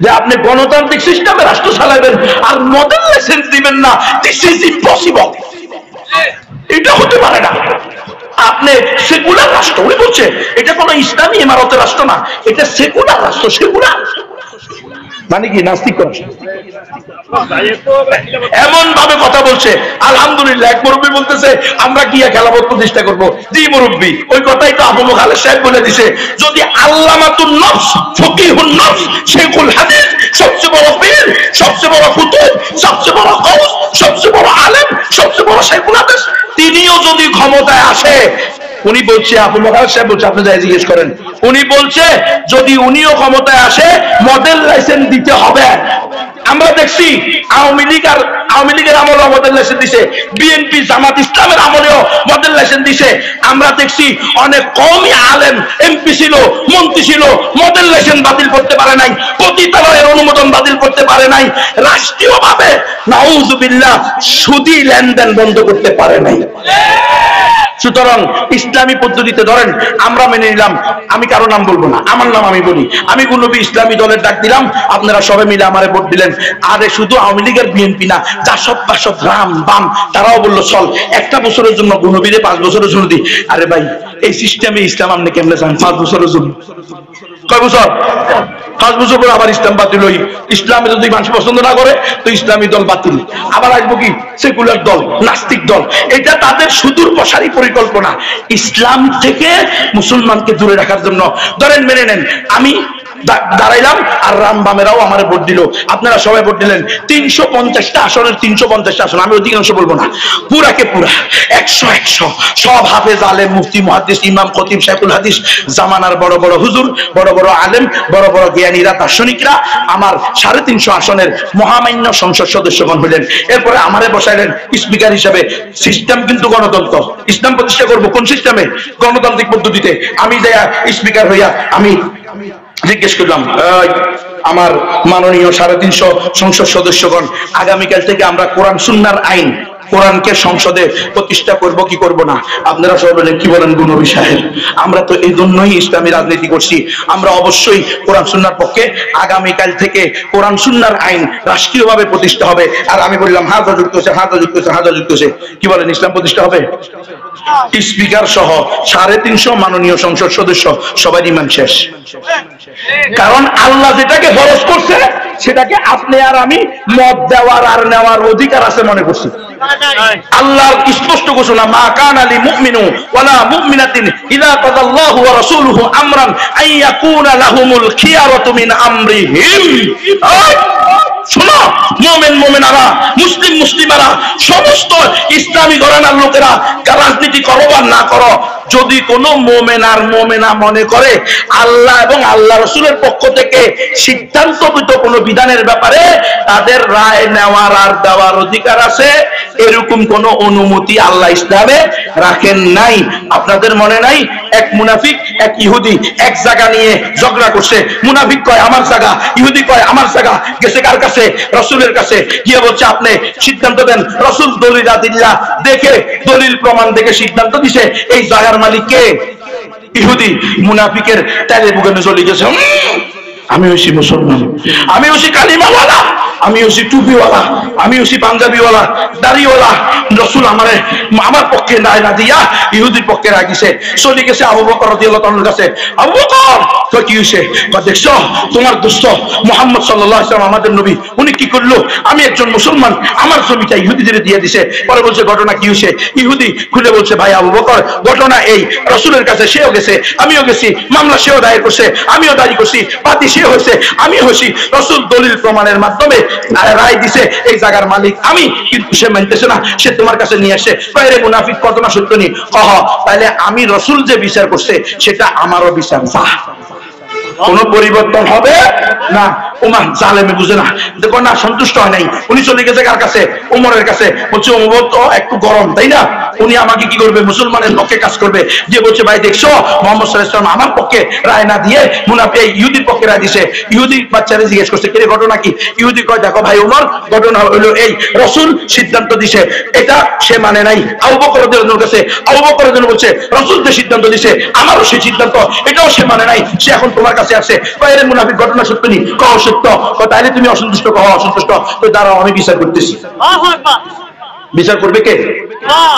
যে আপনি গণতান্ত্রিক সিস্টেমে রাষ্ট্র চালাবেন আর মডেল লাইসেন্স দিবেন না, দিস ইজ ইম্পসিবল। এটা হতে পারে না। আপনি সেকুলার রাষ্ট্র, উনি বলছে এটা কোন ইসলামী ইমারতের রাষ্ট্র না, এটা সেকুলার রাষ্ট্র। সেকুলার মানে কি নাস্তিক রাষ্ট্র? এমন ভাবে কথা বলছে। আলহামদুলিল্লাহ, এক মুরব্বী বলতেছে আমরা গিয়া খেলাফত প্রতিষ্ঠা করবো। জি মুরব্বী, ওই কথাই তো আবু খালেদ সাহেব বলে দিছে। যদি আল্লামাতুন নফস, ফকিহুন নফস, শেখুল হাদিস, সবচেয়ে বড় পীর, সবচেয়ে বড় কুতুব, সবচেয়ে বড় গাউস, সবচেয়ে বড় আলেম, সবচেয়ে বড় শেখুল হাদিস, তিনিও যদি ক্ষমতায় আসে, উনি বলছে, আবু খালেদ সাহেব বলছে, আপনি যাই জিজ্ঞেস করেন, উনি বলছে যদি উনিও ক্ষমতায় আসে মডেল লাইসেন্স দিতে হবে। আমরা দেখছি আওয়ামী লীগের আমলেও মডেল লাইসেন্স দিছে, বিএনপি জামাত ইসলামের আমলেও মডেল লাইসেন্স দিছে। আমরা দেখছি অনেক কমই আলেম এমপি ছিল, মন্ত্রী ছিল, মডেল লাইসেন্স বাতিল করতে পারে নাই, পতিতালয়ের অনুমোদন বাতিল করতে পারে নাই, রাষ্ট্রীয়ভাবে নাউজুবিল্লাহ সুদী লেনদেন বন্ধ করতে পারে নাই। সুতরাং ইসলামী পদ্ধতিতে ধরেন আমরা মেনে নিলাম, আমি কারো নাম বলবো না, আমার নাম আমি বলি, আমি গুনবী ইসলামী দলের ডাক দিলাম, আপনারা সবাই মিলে আমারে ভোট দিলেন। আরে শুধু আওয়ামী লীগের বিএনপি না, জাসদ বাসদ রাম বাম তারাও বললো চল একটা বছরের জন্য গুনবীরে 5 বছরের জন্য দিই। আরে ভাই, এই সিস্টেমে ইসলাম আপনি কেমনে চান 5 বছরের জন্য? কয় বছর? 5 বছর পর আবার ইসলাম বাতিল হই। ইসলামে যদি মানুষ পছন্দ না করে তো ইসলামী দল বাতিল, আবার আসবো কি সেকুলার দল, নাস্তিক দল। এটা তাদের সুদূর প্রসারী পরিকল্পনা, ইসলাম থেকে মুসলমানকে দূরে রাখার জন্য। ধরেন মেনে নেন আমি দাঁড়াইলাম আর রাম বামেরাও আমার ভোট দিল, আপনারা সবাই ভোট দিলেন, 350টা আসনের 350টা আসন, আমি অধিকাংশ বলবো না, পুরাকে পুরা 100 সব হাফেজ আলেম, মুফতি, মুহাদ্দিস, ইমাম, খতিব, শেখুল হাদিস, জামানার বড় বড় হুজুর, বড় বড় আলেম, বড় বড় জ্ঞানীরা, দার্শনিকরা আমার 350 আসনের মহামান্য সংসদ সদস্যগণ হইলেন। এরপরে আমারে বসাইলেন স্পিকার হিসেবে। সিস্টেম কিন্তু গণতন্ত্র, ইসলাম প্রতিষ্ঠা করবো কোন সিস্টেমে? গণতান্ত্রিক পদ্ধতিতে। আমি যাইয়া স্পিকার হইয়া আমি জিজ্ঞেস করলাম, আমার মাননীয় 350 সংসদ সদস্যগণ, আগামীকাল থেকে আমরা কোরআন সুন্নাহর আইন, কোরআনকে সংসদে প্রতিষ্ঠা করব কি করব না? আপনারা সবাই বলেন কি বলেন গুনবী সাহেব? আমরা তো এই জন্যই ইসলামী রাজনীতি করছি, আমরা অবশ্যই কোরআন সুন্নাহর পক্ষে। আগামীকাল থেকে কোরআন সুন্নাহর আইন রাষ্ট্রীয়ভাবে প্রতিষ্ঠা হবে। আর আমি বললাম হাত যুক্ত হচ্ছে, হাত যুক্ত হচ্ছে, হাত যুক্ত হচ্ছে, কি বলেন ইসলাম প্রতিষ্ঠা হবে? স্পিকার সহ 350 মাননীয় সংসদ সদস্য সবাই ইমান শেষ। কারণ আল্লাহ যেটাকে ফরজ করছে সেটাকে আপনি আর আমি মত দেওয়ার আর নেওয়ার অধিকার আছে মনে করছি। আল্লাহর স্পষ্ট ঘোষণা, মা কানা লিল মুমিনু ওয়ালা মুমিনাতিন ইযা কাদাল্লাহু ওয়া রাসূলুহু আমরান আইয়াকুনা লাহুমুল খিয়ারাতু মিন আমরিহিম। শোনো মুমিন মুমিনারা, মুসলিম মুসলিমারা, সমস্ত ইসলামী ঘরানার লোকেরা, রাজনীতি করো বা না করো, যদি কোনো মুমিন আর মুমিনা মনে করে আল্লাহ এবং আল্লাহ রাসূলের পক্ষ থেকে সিদ্ধান্তকৃত কোনো বিধানের ব্যাপারে তাদের রায় নেওয়ার আর দেওয়ার অধিকার আছে, এরকম কোন অনুমতি আল্লাহ ইসলামে রাখেন নাই। আপনাদের মনে নাই এক মুনাফিক এক ইহুদি এক জায়গা নিয়ে ঝগড়া করছে। মুনাফিক কয় আমার জায়গা, ইহুদি কয় আমার জায়গা। গেছে কার কাছে? রাসূলের কাছে। গিয়ে বলছে আপনি সিদ্ধান্ত দেন। রাসূল দলিল আদিল্লাহ দেখে, দলিল প্রমাণ দেখে সিদ্ধান্ত দিছে এই জায়গার মালিক কে? ইহুদি। মুনাফিকের তেলে বুকে চলে গেছে, আমি হচ্ছি মুসলমান, আমি হচ্ছি কালিমাওয়ালা, আমি হচ্ছি টুপিওয়ালা, আমি হচ্ছি পাঞ্জাবিওয়ালা, দাড়িওয়ালা। রাসূল আমার পক্ষে না দিয়া ইহুদির পক্ষে রাখিছে। চলে গেছে আবু বকর রাদিয়াল্লাহু তাআলার কাছে। আবু বকর তো কি হইছে? দেখছো তোমার দোস্ত মুহাম্মদ সাল্লাল্লাহু আলাইহি ওয়াসাল্লাম আমাদের নবী, উনি কি করলো? আমি একজন মুসলমান, আমার জমিটা ইহুদিদের দিয়ে দিছে। পরে বলছে ঘটনা কি হইছে? ইহুদি খুলে বলছে, ভাই আবু বকর ঘটনা এই, রাসূলের কাছে সেও গেছে, আমিও গেছি, মামলা সেও দায়ের করছে, আমিও দায়ী করছি, বাদী সে হয়েছে, আমি হয়েছি। রাসূল দলিল প্রমাণের মাধ্যমে রায় দিছে এই জায়গার মালিক আমি, কিন্তু সে মানতেছে না, সে তোমার কাছে নিয়ে আসে। রে মুনাফিক ঘটনা সত্য নি? তাহলে আমি রাসূল যে বিচার করছে সেটা আমারও বিচার। কোন পরিবর্তন হবে না। ওমা জালেমে বুঝে না, দেখো না সন্তুষ্ট হয় নাই, উনি চলে গেছে কার কাছে? ওমরের কাছে। বলছে ওমর তো একটু গরম, তাই না? উনি আমাকে কি করবে? মুসলমানের পক্ষে কাজ করবে। দিয়ে বলছে ভাই দেখছো মোহাম্মদ সাল্লাল্লাহু আলাইহি ওয়াসাল্লাম আমার পক্ষে রায় না দিয়ে মুনাফিক ইহুদির পক্ষে রায় দিছে। ইহুদি বাচ্চারে জিজ্ঞেস করছে কে ঘটনা কি? ইহুদি কয় দেখো ভাই ওমর, ঘটনা হলো এই, রাসূল সিদ্ধান্ত দিছে, এটা সে মানে নাই। আবু বকর রাদিয়াল্লাহু আনহুর কাছে আবু বকর রাদিয়াল্লাহু বলছে রাসূল যে সিদ্ধান্ত দিছে আমারও সেই সিদ্ধান্ত, এটাও সে মানে নাই, সে এখন তোমার কাছে আসছে। কয় এর মুনাফিক ঘটনা সত্য নি? কও সত্য। কয় তাহলে তুমি অসন্তুষ্ট, কও অসন্তুষ্ট। তো দাঁড়াও আমি বিচার করতেছি। বিচার করবে কে?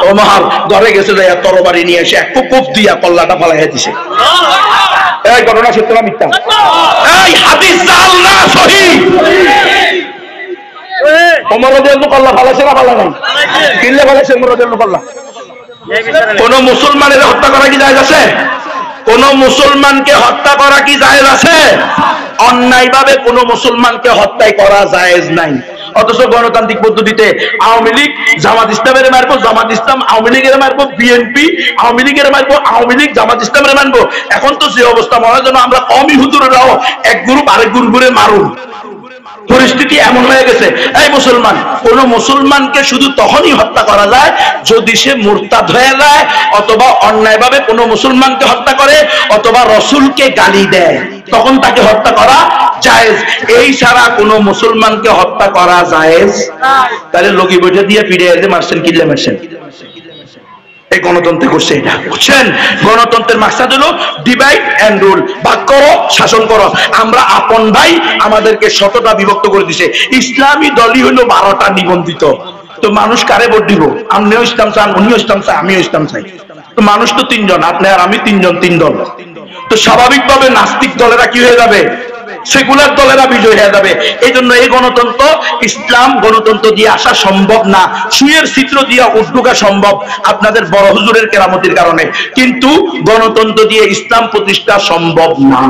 ওমর ঘরে গেছে যাইয়া তরবারি নিয়ে এসে এক কোপ দিয়া কল্লাটা ফালাইয়া দিছে। এই ঘটনা সত্য না মিথ্যা? এই হাদিস জাল না সহিহ? ওমর রাদিয়াল্লাহু কল্লা ফালাইছে না ফালা নাই? কিল্লে ফালাইছে ওমর রাদিয়াল্লাহু কল্লা? কোন মুসলমানের হত্যা করা কি জায়েজ আছে? কোন মুসলমানকে হত্যা করা কি জায়েজ আছে? অন্যায়ভাবে কোন মুসলমানকে হত্যা করা জায়েজ নাই। অথচ গণতান্ত্রিক পদ্ধতিতে আওয়ামী লীগ জামাত ইসলামের মারবো, জামাত ইসলাম আওয়ামী লীগের মারবো, বিএনপি আওয়ামী লীগের মারবো, আওয়ামী লীগ জামাত ইসলামের মারবো। এখন তো যে অবস্থা মনে হয় যেন আমরা কওমি হুজুরেরাও এক গ্রুপ আরেক গ্রুপের মারুন। পরিস্থিতি এমন হয়ে গেছে। এই মুসলমান, কোন মুসলমানকে শুধু তখনই হত্যা করা যায় যদি সে মুরতাদ হয়ে যায়, অথবা অন্যায়ভাবে কোন মুসলমানকে হত্যা করে, অথবা রাসূলকে গালি দেয়, তখন তাকে হত্যা করা জায়েজ। এই ছাড়া কোন মুসলমানকে হত্যা করা জায়েজ। তাহলে লগি বইটা দিয়ে ফিরে এসে মারছেন, কিল্লে মারছেন। এই গণতন্ত্রে করছে এটা, বুঝছেন? গণতন্ত্রের মাকসাদ হলো ডিভাইড এন্ড রুল, ভাগ করো শাসন করো। আমরা আপন ভাই, আমাদেরকে শতটা বিভক্ত করে দিছে। ইসলামী দলই হলো 12টা নিবন্ধিত। তো মানুষ কারে ভোট দিব? আপনিও ইসলাম চান, উনিও ইসলাম চাই, আমিও ইসলাম চাই। তো মানুষ তো 3 জন, আপনি আর আমি 3 জন, 3 দল। তো স্বাভাবিকভাবে নাস্তিক দলেরা কি হয়ে যাবে? সেকুলার দলেরা বিজয় হয়ে যাবে। এই জন্য এই গণতন্ত্র, ইসলাম গণতন্ত্র দিয়ে আসা সম্ভব না। সুয়ের চিত্র দিয়ে উদ্যোগা সম্ভব আপনাদের বড় হুজুরের কেরামতির কারণে, কিন্তু গণতন্ত্র দিয়ে ইসলাম প্রতিষ্ঠা সম্ভব না।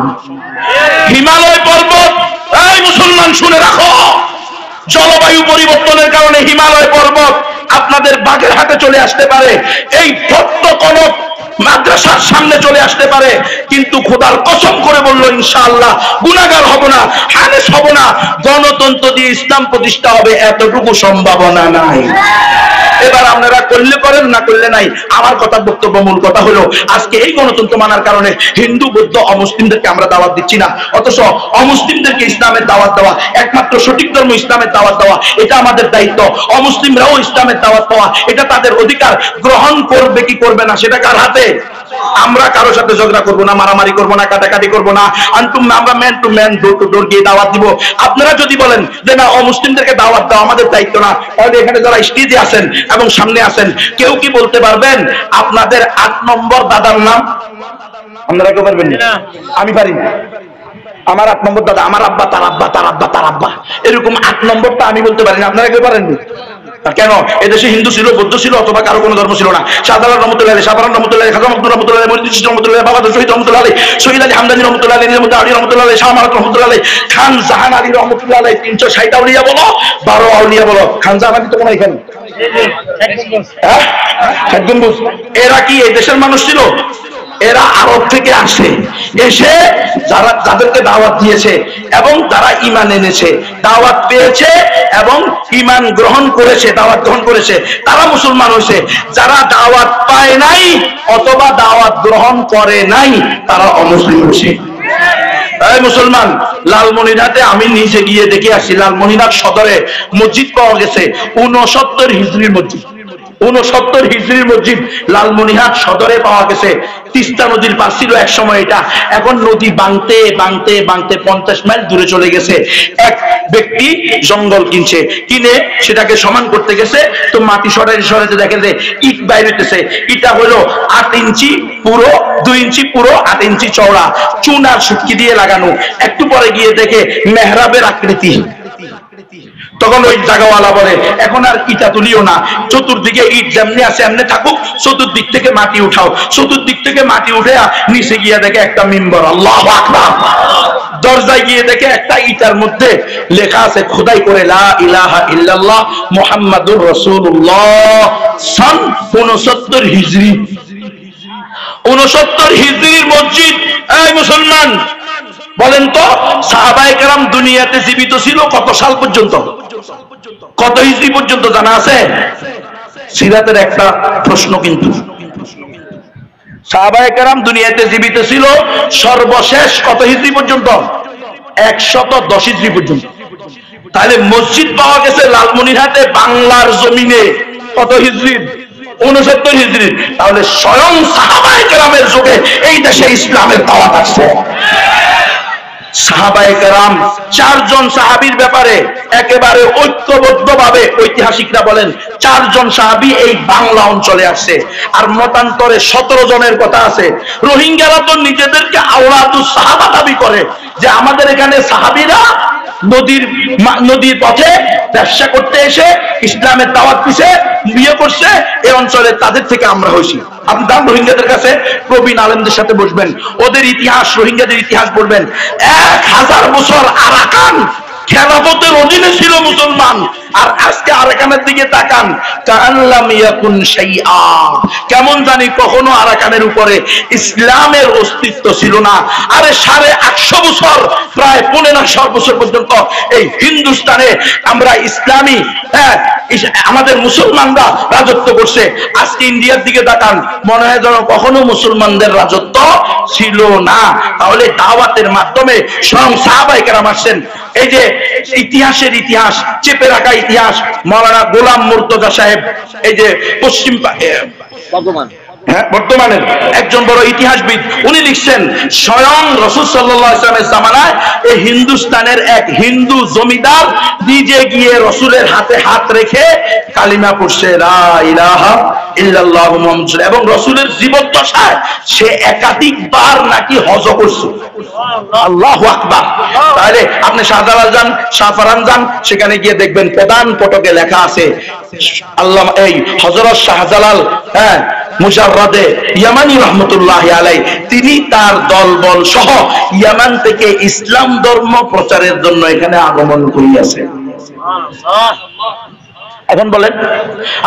হিমালয় পর্বত, এই মুসলমান শুনে রাখো, জলবায়ু পরিবর্তনের কারণে হিমালয় পর্বত আপনাদের বাগেরহাটে চলে আসতে পারে, এই ছোট্ট কোন মাদ্রাসার সামনে চলে আসতে পারে, কিন্তু খোদার কসম করে বললো ইনশাআল্লাহ গুনাহগার হব না, হানেস হব না। গণতন্ত্র দিয়ে ইসলাম প্রতিষ্ঠা হবে এতটুকু সম্ভাবনা নাই। এবার আপনারা করলে করেন, না করলে নাই। আমার কথা বক্তব্য, মূল কথা হলো আজকে এই গণতন্ত্র মানার কারণে হিন্দু বৌদ্ধ অমুসলিমদেরকে আমরা দাওয়াত দিচ্ছি না, অথচ অমুসলিমদেরকে ইসলামের দাওয়াত দেওয়া, একমাত্র সঠিক ধর্ম ইসলামের দাওয়াত দেওয়া, এটা আমাদের দায়িত্ব। অমুসলিমরাও ইসলামের দাওয়াত দেওয়া, এটা তাদের অধিকার। গ্রহণ করবে কি করবে না সেটা কার হাতে? আমরা কারো সাথে ঝগড়া করবো না, মারামারি করবো না, কাটাকাটি করবো না। আমরা man to man, door to door গিয়ে দাওয়াত দিব। আপনারা যদি বলেন যে না অমুসলিমদেরকে দাওয়াত দেওয়া আমাদের দায়িত্ব না, তাহলে এখানে যারা স্টেজে আছেন এবং সামনে আছেন, কেউ কি বলতে পারবেন আপনাদের 8 নম্বর দাদার নাম? আপনারা কেউ পারবেন না? আমি পারি না। আমার 8 নম্বর দাদা, আমার আব্বা, তার আব্বা, তার আব্বা, তার আব্বা, এরকম 8 নম্বরটা আমি বলতে পারি না। আপনারা কেউ পারেননি? কেন? এদেশে হিন্দু ছিল, বৌদ্ধ ছিল, অথবা কারো কোনো ধর্ম ছিল না। শাহজালাল রহমতুল্লাহ, শাহবান রহমতুল্লাহ, খাজা মখদুম রহমতুল্লাহ, মনিরুল ইসলাম রহমতুল্লাহ, বাবা শহীদ রহমতুল্লাহ, শহীদ আলী হামদানি রহমতুল্লাহ, নিজামুদ্দিন আলী রহমতুল্লাহ, শাহ মাহাত রহমতুল্লাহ, খান জাহান আলী রহমতুল্লাহ, 360 আউলিয়া বলো, 12 আউলিয়া বলো। খান জাহান আলী তো কোনো এখানে, হ্যাঁ, ষাট গম্বুজ। এরা কি এই দেশের মানুষ ছিল? এরা আরব থেকে আসে, এসে যারা যাদেরকে দাওয়াত দিয়েছে এবং যারা ঈমান এনেছে, দাওয়াত পেয়েছে এবং ঈমান গ্রহণ করেছে, দাওয়াত গ্রহণ করেছে, তারা মুসলমান হয়েছে। যারা দাওয়াত পায় নাই অথবা দাওয়াত গ্রহণ করে নাই, তারা অমুসলিম হয়েছে। এই মুসলমান, লালমনিরহাটে আমি নিচে গিয়ে দেখে আসি, লালমনিরহাট সদরে মসজিদ পাওয়া গেছে 69 হিজরির মসজিদ। 69 হিজরির মসজিদ লালমনিরহাট সদরে পাওয়া গেছে। তিস্তা নদীর পাশ ছিল এক সময় এটা, এখন নদী বাংতে বাংতে বাংতে 50 মাইল দূরে চলে গেছে। এক ব্যক্তি জঙ্গল কিনছে, কিনে সেটাকে সমান করতে গেছে, তো মাটি সরাইতে দেখে যে ইট বাইরে হইতেছে। ইটা হলো 8 ইঞ্চি পুরো, 2 ইঞ্চি পুরো, 8 ইঞ্চি চওড়া, চুন আর সুটকি দিয়ে লাগানো। একটু পরে গিয়ে দেখে মেহরাবের আকৃতি। তখন ওই জায়গাওয়ালা বলে এখন আর ইটা তুলিও না, চতুর্দিকে ইট যেমনি আছে এমনি থাকুক, চতুর্দিক থেকে মাটি উঠাও। চতুর্দিক থেকে মাটি উঠে নিচে গিয়ে দেখে একটা মিম্বর, আল্লাহু আকবার। দরজায় গিয়ে দেখে একটা ইটার মধ্যে লেখা আছে খোদাই করে, লা ইলাহা ইল্লাল্লাহ মুহাম্মাদুর রাসূলুল্লাহ, সন 69 হিজরি। 69 হিজরির মসজিদ। এই মুসলমান, বলেন তো সাহাবায়ে কেরাম দুনিয়াতে জীবিত ছিল কত সাল পর্যন্ত, কত হিজরি পর্যন্ত জানা আছে? সিরাতের একটা প্রশ্ন কিন্তু। সাহাবায়ে কেরাম দুনিয়াতে জীবিত ছিল সর্বশেষ কত হিজরি পর্যন্ত? 110 হিজরি পর্যন্ত। তাহলে মসজিদ পাওয়া গেছে লালমনিরহাটে বাংলার জমিনে কত হিজরি? 69 হিজরি। তাহলে স্বয়ং সাহাবায়ে কেরামের যুগে এই দেশে ইসলামের দাওয়াত আসছে। সাহাবায়ে কেরাম 4 জন সাহাবীর ব্যাপারে একেবারে ঐক্যবদ্ধভাবে ঐতিহাসিকরা বলেন 4 জন সাহাবী এই বাংলা অঞ্চলে আসছে, আর মতান্তরে 17 জনের কথা আছে। রোহিঙ্গারা তো নিজেদেরকে আওলাদুস সাহাবা দাবি করে যে আমাদের এখানে সাহাবীরা নদীর পথে ব্যবসা করতে এসে ইসলামের দাওয়াত দিছে, বিয়ে করছে এই অঞ্চলে, তাদের থেকে আমরা হইছি। আপনি দাম রোহিঙ্গাদের কাছে প্রবীণ আলেমদের সাথে বসবেন, ওদের ইতিহাস, রোহিঙ্গাদের ইতিহাস বলবেন। 1000 বছর আরাকান খেলাফতের অধীনে ছিল মুসলমান, আর আজকে আরাকানের দিকে তাকান, কাআল্লাম ইয়াকুন শাইআ, কেমন জানি কখনো আরাকানের উপরে ইসলামের অস্তিত্ব ছিল না। আরে 850 বছর, প্রায় 1500 বছর পর্যন্ত এই হিন্দুস্তানে আমরা ইসলামী আমাদের মুসলমানরা রাজত্ব করছে। আজকে ইন্ডিয়ার দিকে তাকান, মনে হয় যেন কখনো মুসলমানদের রাজত্ব ছিল না। তাহলে দাওয়াতের মাধ্যমে স্বয়ং সাহাবায়ে কেরাম আসছেন। এই যে ইতিহাসের ইতিহাস, চেপে রাখা ইতিহাস, মাওলানা গোলাম মুর্তজা সাহেব, এই যে পশ্চিম বর্তমানের একজন বড় ইতিহাসবিদ, উনি লিখছেন স্বয়ং রাসূল সাল্লাল্লাহু আলাইহি ওয়াসাল্লামের জামানায় এই হিন্দুস্তানের এক হিন্দু জমিদার নিজে গিয়ে রাসূলের হাতে হাত রেখে কালিমা পড়ছে লা ইলাহা ইল্লাল্লাহু মুহাম্মাদুর রাসূলুল্লাহ, এবং রাসূলের জীবদ্দশায় সে একাধিকবার নাকি হজ করছে। আল্লাহু আকবার। তাহলে আপনি শাহজালাল যান, শাহফারান যান, সেখানে গিয়ে দেখবেন প্রধান ফটকে লেখা আছে আল্লাহ এই হযরত শাহজালাল মুজাররাদে ইয়ামানি রাহমাতুল্লাহি আলাইহি, তিনি তার দলবল সহ ইয়ামান থেকে ইসলাম ধর্ম প্রচারের জন্য এখানে আগমন করিয়াছেন। এখন বলেন,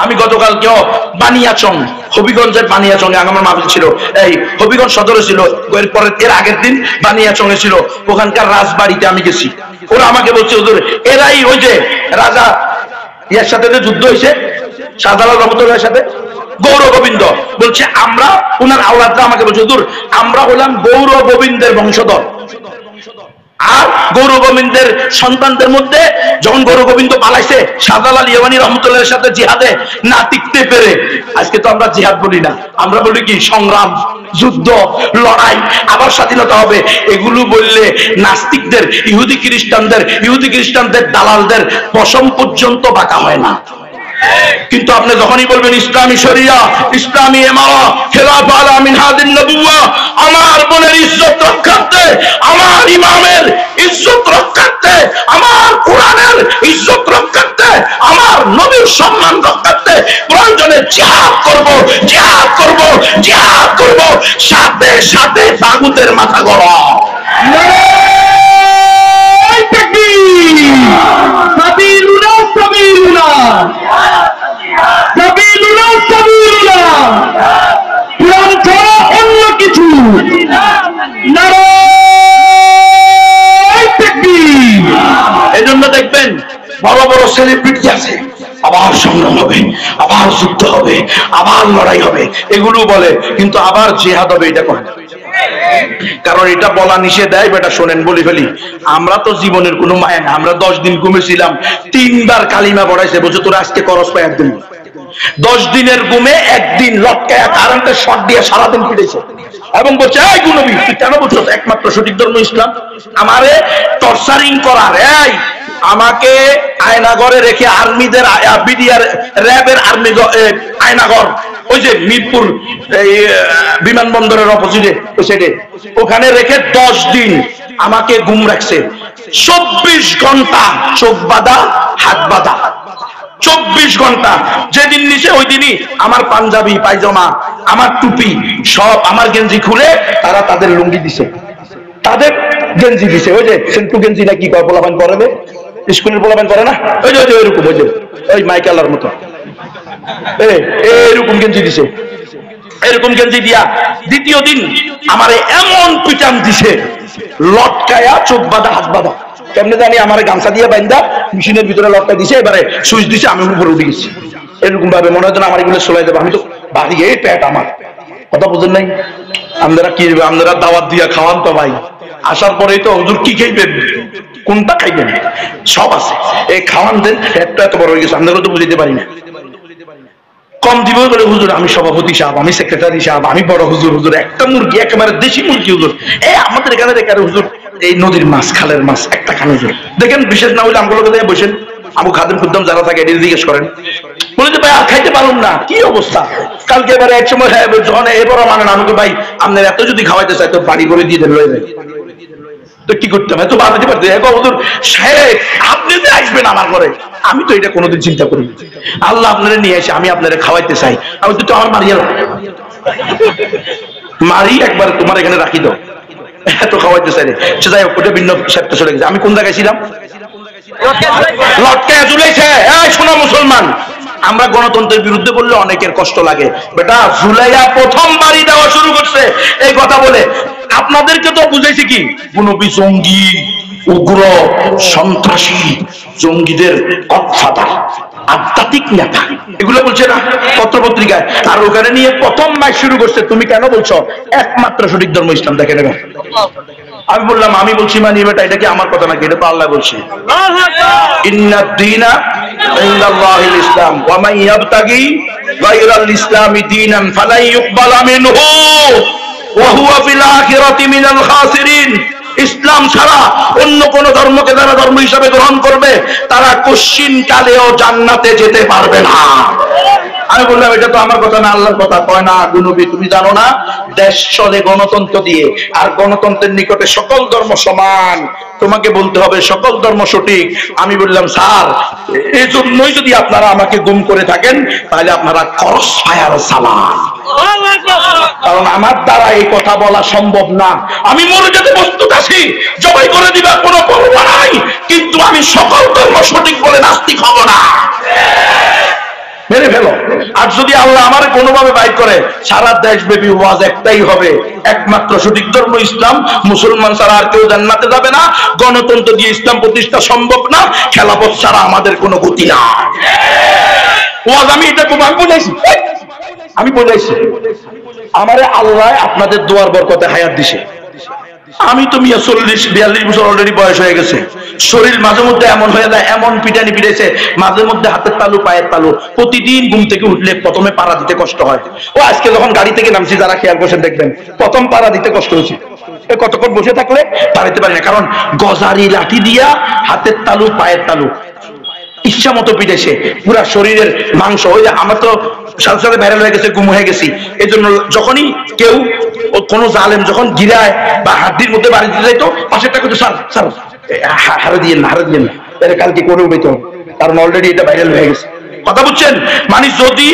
আমি গতকালকেও বানিয়াচং, হবিগঞ্জের বানিয়াচং এ আমার মাহফিল ছিল, এই হবিগঞ্জ সদরে ছিল, এর আগের দিন বানিয়াচং এ ছিল, ওখানকার রাজবাড়িতে আমি গেছি। ওরা আমাকে বলছে হুজুর এরাই ওই যে রাজা ইয়ার সাথে যে যুদ্ধ হয়েছে শাহজালাল রহমতুল্লাহর সাথে, গৌর গোবিন্দ, বলছে আমরা ওনার আওলাদরা আমাকে বলছে হুজুর আমরা হলাম গৌর গোবিন্দের বংশধর। আর গৌর গোবিন্দের সন্তানদের মধ্যে যখন গৌর গোবিন্দ পালাইছে শাহজালাল ইয়ামানি রহমতুল্লাহর সাথে জিহাদে না টিকতে পেরে, আজকে তো আমরা জিহাদ বলি না, আমরা বলি কি সংগ্রাম, যুদ্ধ, লড়াই, আবার স্বাধীনতা হবে, এগুলো বললে নাস্তিকদের, ইহুদি খ্রিস্টানদের দালালদের পশম পর্যন্ত বাঁকা হয় না। কিন্তু আপনি যখনই বলবেন ইসলামী শরিয়া, ইসলামী ইমামা, খেলাফা আলা মিনহাজিন নবুওয়া, আমার বোনের ইজ্জত রক্ষার্থে, আমার ইমামের ইজ্জত রক্ষার্থে, আমার কোরআনের ইজ্জত রক্ষার্থে, আমার নবীর সম্মান রক্ষার্থে প্রয়োজনে জিহাদ করব, জিহাদ করব, জিহাদ করব, সাথে সাথে তাগুতের মাথা গরম। নারায়ে তাকবীর, সাবিলুনা সাবিলুনা, সাবিলুনা সাবিলুনা, কোরআন ছাড়া অন্য কিছু। নারায়ে তাকবীর। এজন্য দেখবেন বড় বড় সেলিব্রিটি আছে, আবার সংগ্রাম হবে, আবার যুদ্ধ হবে, আবার লড়াই হবে, এগুলো বলে, কিন্তু আবার জিহাদ হবে এটা কয় না। কারণ এটা বলা নিষেধ, দেয় বেটা শোনেন বলি ফেলি, আমরা তো জীবনের কোনো মায়া না, আমরা 10 দিন ঘুমেছিলাম, 3 বার কালিমা পড়াইছে, বলছে তোরা আজকে করস পায় একদিন, 10 দিনের ঘুমে একদিন লটকায়া কারেন্টের শর্ট দিয়ে সারাদিন পিটেছে, এবং বলছে এই গুনবি তুই কেন বলছো একমাত্র সঠিক ধর্ম ইসলাম, আমারে টর্চারিং করার, এই আমাকে আয়নাগরে রেখে আর্মিদের বিডিআর র্যাবের আর্মি আয়নাগর, ওই যে মিরপুর বিমানবন্দরের অপোজিটে ওই সাইডে, ওখানে রেখে 10 দিন আমাকে ঘুম রাখছে, 24 ঘন্টা চোখ বাঁধা, হাত বাঁধা, 24 ঘন্টা। যেদিন নিচে ওই দিনই আমার পাঞ্জাবি পায়জামা, আমার টুপি সব, আমার গেঞ্জি খুলে তারা তাদের লুঙ্গি দিছে, তাদের গেঞ্জি দিছে, ওই যে সেন্টু গেঞ্জি না কি পোলাপান পরে, স্কুলের পোলাপান পরে না, ওই যে ওইরকম, ওই যে ওই মাইকেলার মতো এরকম গেঞ্জি দিছে, এরকম গেঞ্জি দিয়া দ্বিতীয় দিন আমারে এমন পিটান দিছে, লটকায়া চোখ বাঁধা হাত বাঁধা, কেমনে জানি আমার গামছা দিয়ে বাইন্দা মেশিনের ভিতরে লটকা দিছে, এবারে সুইচ দিছে, আমি উপরে উঠে গেছি। এরকম ভাবে মনে হয় আমার এগুলো চলাই দেবো, আমি তো বাড়ি এই পেট আমার, কথা বুঝেন নাই? আপনারা কি আপনারা দাওয়াত দিয়া খাওয়ান তো ভাই, আসার পরেই তো হুজুর কি খাইবেন, কোনটা খাইবেন, সব আছে, এই খাওয়ান দেন, পেটটা এত বড় হয়ে গেছে আপনারা তো বুঝতে পারি না। কম দিব বলে হুজুর আমি সভাপতি সাহেব, আমি সেক্রেটারি সাহেব, আমি বড় হুজুর, হুজুর একটা মুরগি একেবারে দেশি মুরগি হুজুর, এই আমাদের এখানে দেখে হুজুর এই নদীর মাছ খালের মাছ একটা খান হুজুর, দেখেন বিশেষ না হলে আমগুলো কোথায় বসেন, আবু খাদিম খুদ্দাম যারা থাকে এটা জিজ্ঞেস করেন, বলে যে ভাই আর খাইতে পারুন না, কি অবস্থা। কালকে এবারে এক সময় যখন এবারও মানে না, আমাকে ভাই আপনার এত যদি খাওয়াইতে চাই তো বাড়ি করে দিয়ে দেন, লয়ে যায়, তো কি করতে হবে, তো বানাতে পারতে হুজুর সাহেব আপনি যে আসবেন আমার ঘরে, আমি তো এটা কোনোদিন চিন্তা করি, আল্লাহ আপনারা নিয়ে এসে আমি আপনারা খাওয়াইতে চাই, আমি তো আমার মারিয়া মারি একবার তোমার এখানে রাখি দাও, এত খাওয়াইতে চাই, সে যাই হোক ওটা ভিন্ন ক্ষেত্রে চলে গেছে। আমি কোন জায়গায় ছিলাম, লটকায় ঝুলাইছে। এই শোনো মুসলমান, আমরা গণতন্ত্রের বিরুদ্ধে বললে অনেকের কষ্ট লাগে, বেটা জুলাইয়া প্রথম বাড়ি দেওয়া শুরু করছে এই কথা বলে, আপনাদেরকে তো বুঝাইছে কি গুণবী জঙ্গি, উগ্র সন্ত্রাসী, জঙ্গিদের গডফাদার, আধ্যাত্মিক নেতা, এগুলো বলছে না পত্রপত্রিকায়, আর ওখানে নিয়ে প্রথম মাস শুরু করছে, তুমি কেন বলছো একমাত্র সঠিক ধর্ম ইসলাম, দেখে নেবে। আমি বললাম আমি বলছি মানে বেটা এটা কি আমার কথা নাকি, এটা তো আল্লাহ বলছে, ইন্নাদ দীনা ইনদাল্লাহিল ইসলাম ওয়া মান ইয়াবতাগি গায়রাল ইসলামি দীনান ফালাই ইউকবালা মিনহু ওয়া হুয়া ফিল আখিরাতি মিনাল খাসিরিন। ইসলাম ছাড়া অন্য কোন ধর্মকে যারা ধর্ম হিসাবে গ্রহণ করবে তারা কোশ্চিন কালেও জান্নাতে যেতে পারবে না। আমি বললাম এটা তো আমার কথা না, আল্লাহর কথা। কয় না গুনবী তুমি জানো না দেশ চলে গণতন্ত্র দিয়ে, আর গণতন্ত্রের নিকটে সকল ধর্ম সমান, তোমাকে বলতে হবে সকল ধর্ম সঠিক। আমি বললাম স্যার এই জন্যই যদি আপনারা আমাকে গুম করে থাকেন তাহলে আপনারা ক্রস ফায়ার চালান, কারণ আমার দ্বারা এই কথা বলা সম্ভব না। আমি মরে যেতে প্রস্তুত আছি, জবাই করে দিবা কোনো পরোয়া নাই, কিন্তু আমি সকল ধর্ম সঠিক বলে নাস্তিক হব না, মেরে ফেলো। আর যদি আল্লাহ আমার কোনোভাবে বাইর করে সারা দেশব্যাপী ওয়াজ একটাই হবে, একমাত্র সঠিক ধর্ম ইসলাম, মুসলমান ছাড়া আর কেউ জান্নাতে যাবে না, গণতন্ত্র দিয়ে ইসলাম প্রতিষ্ঠা সম্ভব না, খেলাফত ছাড়া আমাদের কোনো গতি না। ওয়াজ আমি এটা খুব আমি বোঝাইছি, আমারে আল্লাহ আপনাদের দোয়ার বরকতে হায়াত দিছে। আমি তো মিয়া 40-42 বছর অলরেডি বয়স হয়ে গেছে, শরীর মাঝে মধ্যে এমন হয়ে যায়, এমন পিটানি পিটাইছে, মাঝে মধ্যে হাতের তালু পায়ের তালু, প্রতিদিন ঘুম থেকে উঠলে প্রথমে পাড়া দিতে কষ্ট হয়। ও আজকে যখন গাড়ি থেকে নামছি যারা খেয়াল করছেন দেখবেন প্রথম পাড়া দিতে কষ্ট হয়েছে, কতক্ষণ বসে থাকলে পাড়াইতে পারি না, কারণ গজারি লাঠি দিয়া হাতের তালু পায়ের তালু ইচ্ছা মতো পিটাইছে, পুরা শরীরের মাংস। ওই যে আমার তো সাথে সাথে ভাইরাল হয়ে গেছে, গুম হয়ে গেছি, এই জন্য যখনই কেউ কোন জালেম যখন গিরায় বা হাড্ডির মধ্যে বাড়ি দিতে যাইতো পাশেরটা কিন্তু স্যার স্যার হারে দিয়ে না, হারে দিয়ে না, এটা কালকে করে উঠে, কারণ অলরেডি এটা ভাইরাল হয়ে গেছে। কথা বুঝছেন? মানে যদি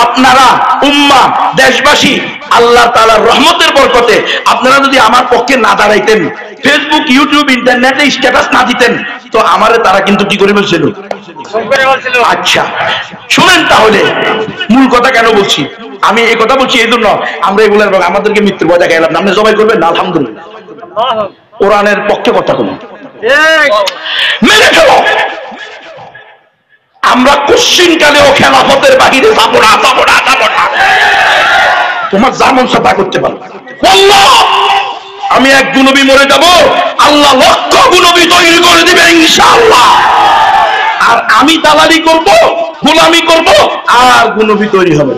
আপনারা উম্মাহ দেশবাসী আল্লাহ তাআলার রহমতের বরকতে আপনারা যদি আমার পক্ষে না দাঁড়াইতেন, ফেসবুক ইউটিউব ইন্টারনেটে স্ট্যাটাস না দিতেন, তো আমারে তারা কিন্তু কি করে বলছিল। আচ্ছা শুনেন তাহলে মূল কথা কেন বলছি, আমি এই কথা বলছি এই জন্য আমরা এগুলার আমাদেরকে মৃত্যুর ভয় দেখাইলাম না, আপনি জবাই করবেন না আলহামদুলিল্লাহ, কোরআনের পক্ষে কথা বলুন, মেনে ফেলো। আমরা কোশ্চিন কালেও খেলাফতের বাহিরে যাবো না, যাবো না, যাবো না। তোমার যেমন সাথে করতে পারো, আমি এক গুণবী মরে যাব, আল্লাহ লক্ষ গুণবী তৈরি করে দিবে ইনশাআল্লাহ। আর আমি দালালি করব, গোলামি করব, আর গুণবী তৈরি হবে।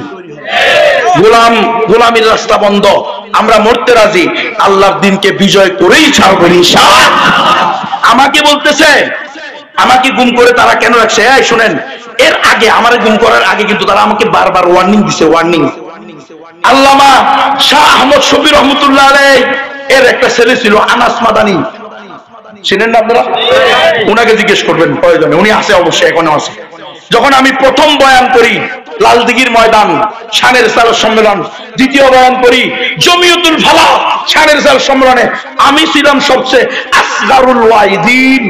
গোলামির রাস্তা বন্ধ, আমরা মরতে রাজি, আল্লাহর দিনকে বিজয় করেই ছাড়বো ইনশাআল্লাহ। আমাকে বলতেছে আমাকে গুম করে তারা কেন রাখছে, এই শুনেন, এর আগে আমার গুম করার আগে কিন্তু তারা আমাকে বারবার ওয়ার্নিং দিছে, ওয়ার্নিং। আল্লামা শাহ আহমদ শফি রহমতুল্লাহ আলাইহি এর একটা ছেলে ছিল আনাস মাদানী, চিনেন না আপনারা? উনাকে জিজ্ঞেস করবেন প্রয়োজনে, উনি আছে অবশ্যই, এখনো আছে। যখন আমি প্রথম বয়ান করি লালদিঘির ময়দান শানের সাল সম্মেলন, দ্বিতীয় বয়ান করি জমিয়তুল ফালাহ শানের সাল সম্মেলনে, আমি ছিলাম সবচেয়ে আসগারুল ওয়াইদিন,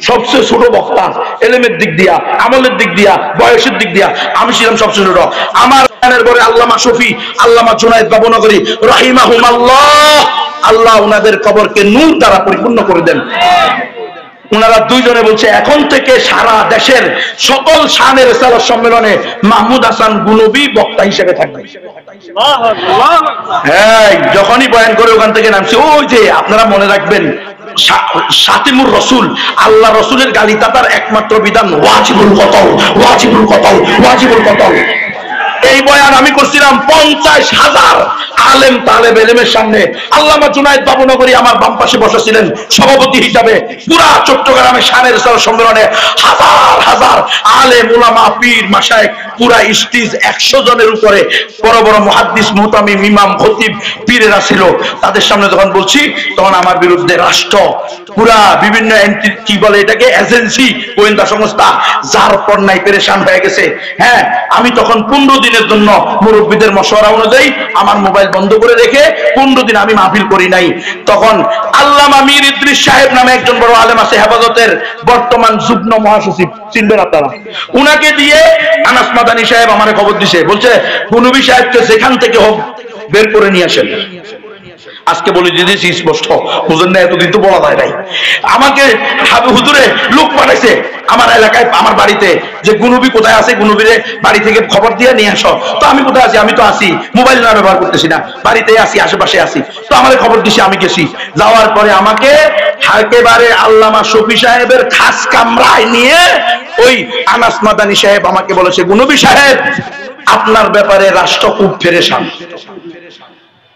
সবচেয়ে ছোট বক্তা, এলেমের দিক দিয়া, আমলের দিক দিয়া, বয়সের দিক দিয়া আমি ছিলাম সবচেয়ে ছোট। আমার পরে আল্লামা শফি, আল্লামা জুনায়েদ বাবুনগরী রাহিমাহুমাল্লাহ, আল্লাহ ওনাদের কবরকে নূর দ্বারা পরিপূর্ণ করে দেন। ওনারা দুইজনে বলছে এখন থেকে সারা দেশের সকল শানের রিসালাত সম্মেলনে মাহমুদ হাসান গুনবী বক্তা হিসেবে থাকবে। হ্যাঁ, যখনই বয়ান করে ওখান থেকে নামছে, ওই যে আপনারা মনে রাখবেন শাতিমুর রসুল, আল্লাহ রসুলের গালি তাতার একমাত্র বিধান ওয়াজিবুল কতল, ওয়াজিবুল কতল, ওয়াজিবুল কতল। এই বয়ান আমি করছিলাম 50,000 আলেম তালেব এলেমের সামনে। আল্লামা জুনায়েদ বাবুনগরী আমার বাম পাশে বসেছিলেন সভাপতি হিসাবে। পুরা চট্টগ্রামে শানের রিসালাত সম্মেলনে হাজার হাজার আলেম উলামা পীর মাশায়েখ, পুরা স্টেজ 100 জনের উপরে বড় বড় মুহাদ্দিস মুহতামিম ইমাম খতিব পীরেরা ছিল। তাদের সামনে যখন বলছি তখন আমার বিরুদ্ধে রাষ্ট্র পুরা বিভিন্ন কি বলে এটাকে এজেন্সি, গোয়েন্দা সংস্থা যার পর নাই পেরেশান হয়ে গেছে। হ্যাঁ, আমি তখন 15 দিনের জন্য মুরব্বীদের মশওয়ারা অনুযায়ী আমার মোবাইল বন্ধ করে রেখে 15 দিন আমি মাহফিল করি নাই। তখন আল্লামা মীর ইদ্রিস সাহেব নামে একজন বড় আলেম আছে, হেফাজতের বর্তমান যুগ্ম মহাসচিব, চিনবেন আপনারা, উনাকে দিয়ে আনাস মাদানী সাহেব আমারে খবর দিছে, বলছে গুনবী সাহেবকে যেখান থেকে হোক বের করে নিয়ে আসেন। আজকে বলে দিয়েছি স্পষ্ট, হুজুর না এতদিন তো বলা যায় নাই। আমাকে হুজুরে লোক পাঠাইছে আমার এলাকায়, আমার বাড়িতে, যে গুনবী কোথায় আছে, গুনবীরে বাড়ি থেকে খবর দিয়ে নিয়ে আসো। তো আমি কোথায় আছি? আমি তো আছি, মোবাইল না ব্যবহার করতেছি না, বাড়িতে আছি, আশেপাশে আছি। তো আমার খবর দিছি, আমি গেছি। যাওয়ার পরে আমাকে একেবারে আল্লামা শফি সাহেবের খাস কামরায় নিয়ে ওই আনাস মাদানী সাহেব আমাকে বলেছে, গুনবী সাহেব আপনার ব্যাপারে রাষ্ট্র খুব পেরেশান।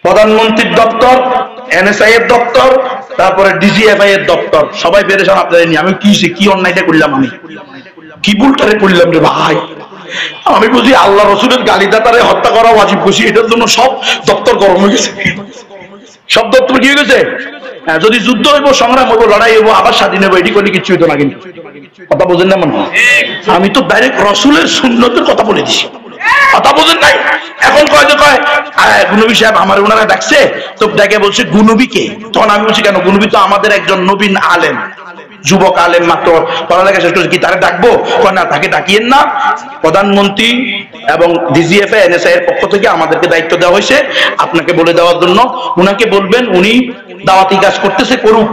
প্রধানমন্ত্রীর দপ্তর, এনএসআই এর দপ্তর, তারপরে ডিজিএফআই এর দপ্তর, সবাই পেরেশান আপনাদের নিয়ে। আমি কি অন্যায়টা করলাম? আমি কি ভুলটারে করলাম রে ভাই? আমি বুঝি আল্লাহ রসুলের গালিদাতারে হত্যা করা ওয়াজিব করছি, এটার জন্য সব দপ্তর গরম হয়ে গেছে। সব দপ্তর কি হয়ে গেছে? হ্যাঁ, যদি যুদ্ধ হইব, সংগ্রাম হইব, লড়াই হইব, আবার স্বাধীন হইব, এটি করলে কিছু হইতো না। কিন্তু কথা বোঝেন না মনে হয়? আমি তো ডাইরেক্ট রসুলের সুন্নতের কথা বলে দিছি, কথা বোঝেন নাই? এখন কয় গুনবী সাহেব আমার ওনারা ডাকছে, তো ডেকে বলছে গুনবীকে। তখন আমি বলছি কেন? গুনবী তো আমাদের একজন নবীন আলেম, যুবক আলেম, মাত্র পড়ালেখা শেষ করেছে, কি তারে ডাকবো? না, তাকে ডাকিয়েন না। প্রধানমন্ত্রী এবং ডিজিএফআই এনএসআই এর পক্ষ থেকে আমাদেরকে দায়িত্ব দেওয়া হয়েছে আপনাকে বলে দেওয়ার জন্য। উনাকে বলবেন উনি দাওয়াতি কাজ করতেছে, করুক।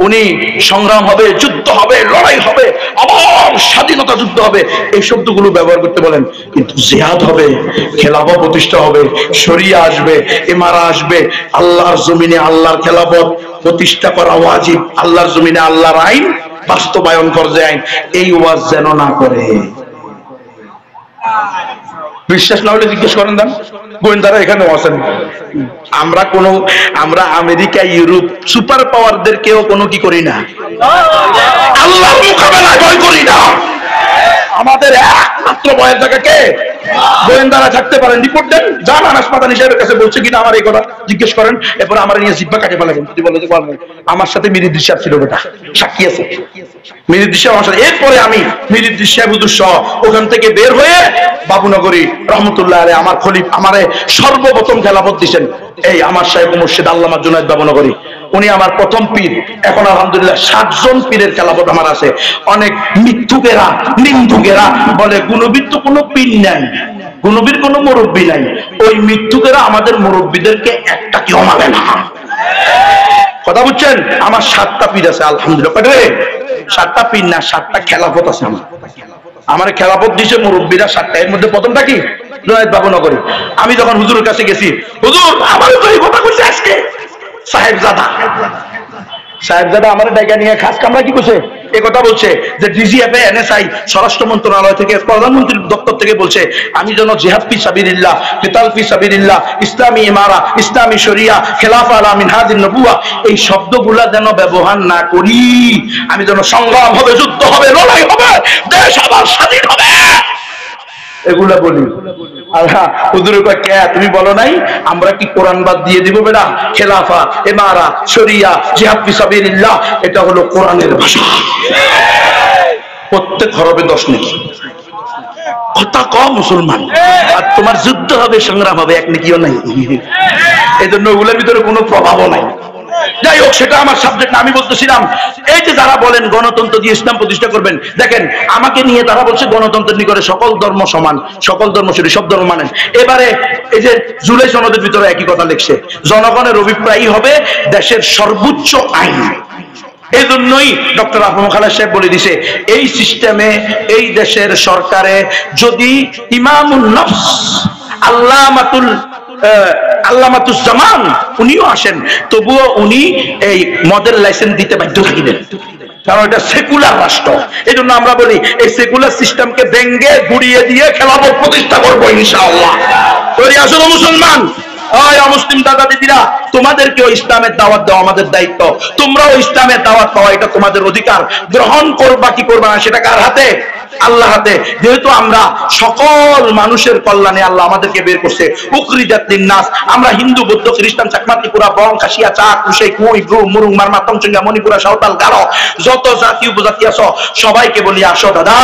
উনি সংগ্রাম হবে, যুদ্ধ হবে, লড়াই হবে, আবার স্বাধীনতা যুদ্ধ হবে, এই শব্দগুলো ব্যবহার করতে বলেন। কিন্তু জিহাদ হবে, খেলাফত প্রতিষ্ঠা হবে, শরিয়া আসবে, ইমারা আসবে, আল্লাহর জমিনে আল্লাহর খেলাফত প্রতিষ্ঠা করা ওয়াজিব, আল্লাহর জমিনে আল্লাহর আইন বাস্তবায়ন করবে আইন, এই ওয়াজ যেন না করে। বিশ্বাস না হলে জিজ্ঞেস করেন, দেন গোয়েন্দারা এখানে আছেন। আমরা আমেরিকা, ইউরোপ সুপার পাওয়ারদেরকেও কোনো কি করি না, আল্লাহর মোকাবেলায় ভয় করি না। আমাদের একমাত্র ভয়ের জায়গা কে? গোয়েন্দারা থাকতে পারেন, রিপোর্ট দেন, যান আনাস মাদানী সাহেবের কাছে বলছে কিনা আমার এই কথা জিজ্ঞেস করেন। এরপর আমার নিয়ে জিব্বা কাটে ফেলাবেন যদি বলে আমার সাথে মীর ইদ্রিস সাহেব ছিল, বেটা সাক্ষী আছে, মীর ইদ্রিস সাহেব আমার সাথে। এরপরে আমি মীর ইদ্রিস সাহেব হুজুর সহ ওখান থেকে বের হয়ে বাবুনগরী রহমতুল্লাহ আলাইহি আমার খলিফ আমারে সর্বপ্রথম খেলাফত দিয়েছেন এই আমার সাহেব মুর্শিদ আল্লামা জুনায়েদ বাবুনগরী। উনি আমার প্রথম পীর। এখন আলহামদুলিল্লাহ 7 জন পীরের খেলাফত আমার আছে। অনেক মিথ্যুকেরা, নিন্দুকেরা বলে গুনবীর তো কোনো পীর নাই, গুনবীর কোনো মুরব্বী নাই। ওই মিথ্যুকেরা আমাদের মুরব্বীদেরকে একটা কেউ মানে না। কথা বুঝছেন? আমার 7টা পীর আছে আলহামদুলিল্লাহ। 7টা পীর না, 7টা খেলাফত আছে আমার খেলাফত দিয়েছে মুরব্বীরা 7টা। এর মধ্যে প্রথমটা কি? জুনায়েদ বাবুনগরী। আমি যখন হুজুরের কাছে গেছি, হুজুর আমারও তো এই কথা কইছে আজকে সাহেবজাদা আমার ডাইকা নিয়ে খাস কামরা কি করছে এ কথা বলছে যে ডিজিএফআই এনএসআই স্বরাষ্ট্র মন্ত্রণালয় থেকে, প্রধানমন্ত্রীর দপ্তর থেকে বলছে আমি যেন জিহাদ ফি সাবিলিল্লাহ, কিতাল ফি সাবিলিল্লাহ, ইসলামী ইমারা, ইসলামী শরিয়া, খেলাফা আলা মিনহাজিন নবুওয়া, এই শব্দগুলা যেন ব্যবহার না করি। আমি যেন সংগ্রাম হবে, যুদ্ধ হবে, লড়াই হবে, দেশ আবার স্বাধীন হবে, এগুলা বলি। আর হুজুরের কয় কে তুমি বলো নাই? আমরা কি কোরআন বাদ দিয়ে দিব বেটা? খেলাফা, ইমারা, শরিয়া, জিহাদ ফি সাবিলিল্লাহ এটা হলো কোরআনের ভাষা। প্রত্যেক হরফে 10 নেকি। কথা কম মুসলমান। আর তোমার যুদ্ধ হবে, সংগ্রাম হবে, এক নেকিও নাই। এই জন্য ওগুলোর ভিতরে কোনো প্রভাবও নাই। যাই হোক, সেটা আমার সাবজেক্ট না। আমি বলতেছিলাম এই যে যারা বলেন গণতন্ত্র দিয়ে ইসলাম প্রতিষ্ঠা করবেন, দেখেন আমাকে নিয়ে তারা বলছে গণতন্ত্র নিয়ে করে সকল ধর্ম সমান, সকল ধর্ম সরি, সব ধর্ম মানেন। এবারে এই যে জুলাই সনদের ভিতরে একই কথা লিখছে, জনগণের অভিপ্রায় হবে দেশের সর্বোচ্চ আইন। এই জন্যই ডক্টর আহমদ খালেদ সাহেব বলে দিছে, এই সিস্টেমে এই দেশের সরকারে যদি ইমামুন নফস আল্লামাতুজ্জামান উনিও আসেন, তবুও উনি এই মদের লাইসেন্স দিতে বাধ্য থাকিবেন, কারণ এটা সেকুলার রাষ্ট্র। এই জন্য আমরা বলি এই সেকুলার সিস্টেমকে ভেঙ্গে গুড়িয়ে দিয়ে খেলাফত প্রতিষ্ঠা করবো ইনশাআল্লাহ। তৈরি আসো মুসলমান, অমুসলিম দাদা দিদিরা, তোমাদেরকেও ইসলামের দাওয়াত দেওয়া আমাদের দায়িত্ব। তোমরাও ইসলামের দাওয়াত পাওয়া, এটা তোমাদের অধিকার। গ্রহণ করবা কি করবা না সেটা কার হাতে? আল্লাহ হাতে। যেহেতু আমরা সকল মানুষের কল্যাণে আল্লাহ আমাদেরকে বের করছে, উখরিজাত লিন্নাস। আমরা হিন্দু, বৌদ্ধ, খ্রিস্টান, চাকমা, ত্রিপুরা, বং, খাসিয়া, চাক, কুশাই, কুই, ব্রু, মুরুং, মারমা, তংচঙ্গা, মণিপুরা, সাঁওতাল, গারো, যত জাতি উপজাতি আছো সবাইকে বলি, আসো দাদা,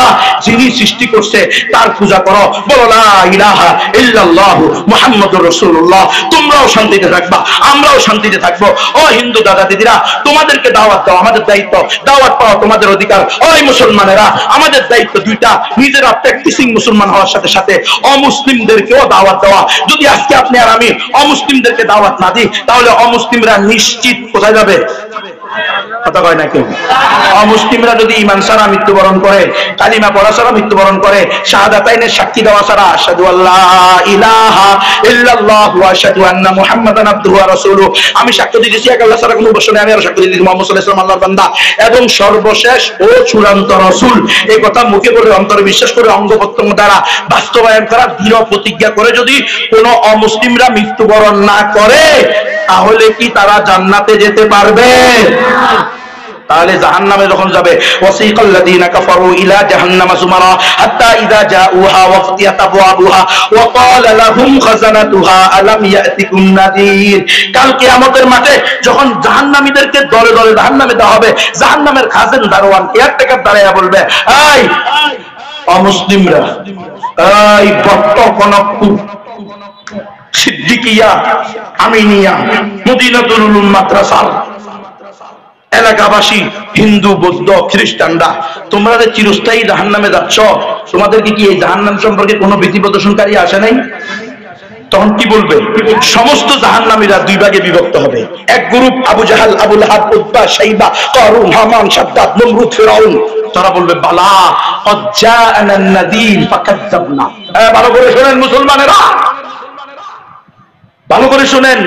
যিনি সৃষ্টি করছে তার পূজা করো, বলো লা ইলাহা ইল্লাল্লাহু মুহাম্মাদুর রাসূলুল্লাহ। তোমরাও শান্তিতে থাকবা, আমরাও শান্তিতে থাকবো। ও হিন্দু দাদা দিদিরা, তোমাদেরকে দাওয়াত দাও আমাদের দায়িত্ব, দাওয়াত পাওয়া তোমাদের অধিকার। ওই মুসলমানেরা, আমাদের দায়িত্ব দুইটা, নিজেরা প্র্যাকটিসিং মুসলমান হওয়ার সাথে সাথে অমুসলিমদেরকেও দাওয়াত দেওয়া। যদি আজকে আপনি আর আমি অমুসলিমদেরকে দাওয়াত না দিই, তাহলে অমুসলিমরা নিশ্চিত কোথায় যাবে? কথা কয় না কেউ। অমুসলিমরা যদি ঈমান ছাড়া মৃত্যুবরণ করে, কালিমা পড়া ছাড়া মৃত্যুবরণ করে, শাহাদাতাইনের সাক্ষী দেওয়া ছাড়া, আশহাদু আল্লা ইলাহা ইল্লাল্লাহ ওয়া আশহাদু আন্না মুহাম্মাদান আবদুহু ওয়া রাসূলুহু, আমি সাক্ষ্য দিতেছি এক আল্লাহ ছাড়া কোনো উপাস্য নেই, আমি আর সাক্ষ্য দিতেছি মুহাম্মদ সাল্লাল্লাহু আলাইহি ওয়াসাল্লাম আল্লাহর বান্দা এবং সর্বশেষ ও চূড়ান্ত রাসূল। এই কথা মুখে বলে, অন্তরে বিশ্বাস করে, অঙ্গ প্রত্যঙ্গ দ্বারা বাস্তবায়ন করা, দৃঢ় প্রতিজ্ঞা করে যদি কোনো অমুসলিমরা মৃত্যুবরণ না করে, তাহলে কি তারা জান্নাতে যেতে পারবে? তাহলে জাহান্নামে যখন যাবে, ওয়াসিকাল লাযিনা কাফারু ইলা জাহান্নামা যুমারা হাত্তা ইযা জাউহা ওয়া ফাতিয়াত আবওয়াবুহা ওয়া ক্বালা লাহুম খাযানাতুহা আলাম ইয়াতিকুম নাযীর। কাল কিয়ামতের মাঠে যখন জাহান্নামীদেরকে দলে দলে জাহান্নামে দেওয়া হবে, জাহান্নামের খাজেন দারোয়ান কেয়ারটেকার দাঁড়ায়া বলবে, এই অমুসলিমরা, এই বট্ট কনকপুর, সিদ্দিকিয়া, আমিনিয়া, মদিনাতুল উলুম মাদ্রাসার এলাকাবাসী, হিন্দু, বৌদ্ধ, খ্রিস্টানরা, তোমরা যে চিরস্থায়ী জাহান্নামে যাচ্ছ, তোমাদেরকে কি এই জাহান্নাম সম্পর্কে কোনো ভীতি প্রদর্শনকারী আসে নাই? তখন কি বলবে? সমস্ত জাহান্নামীরা দুই ভাগে বিভক্ত হবে। এক গ্রুপ আবু জাহাল, আবু লাহাব, উতবা, শাইবা, কারুন, হামান, শাদ্দাদ, নমরুদ, ফিরাউন, তারা বলবে, বালা ক্বাদ জাআনা নাযীর ফাকাযযাবনা। ভালো করে শুনেন মুসলমানেরা, ভালো করে শুনেন।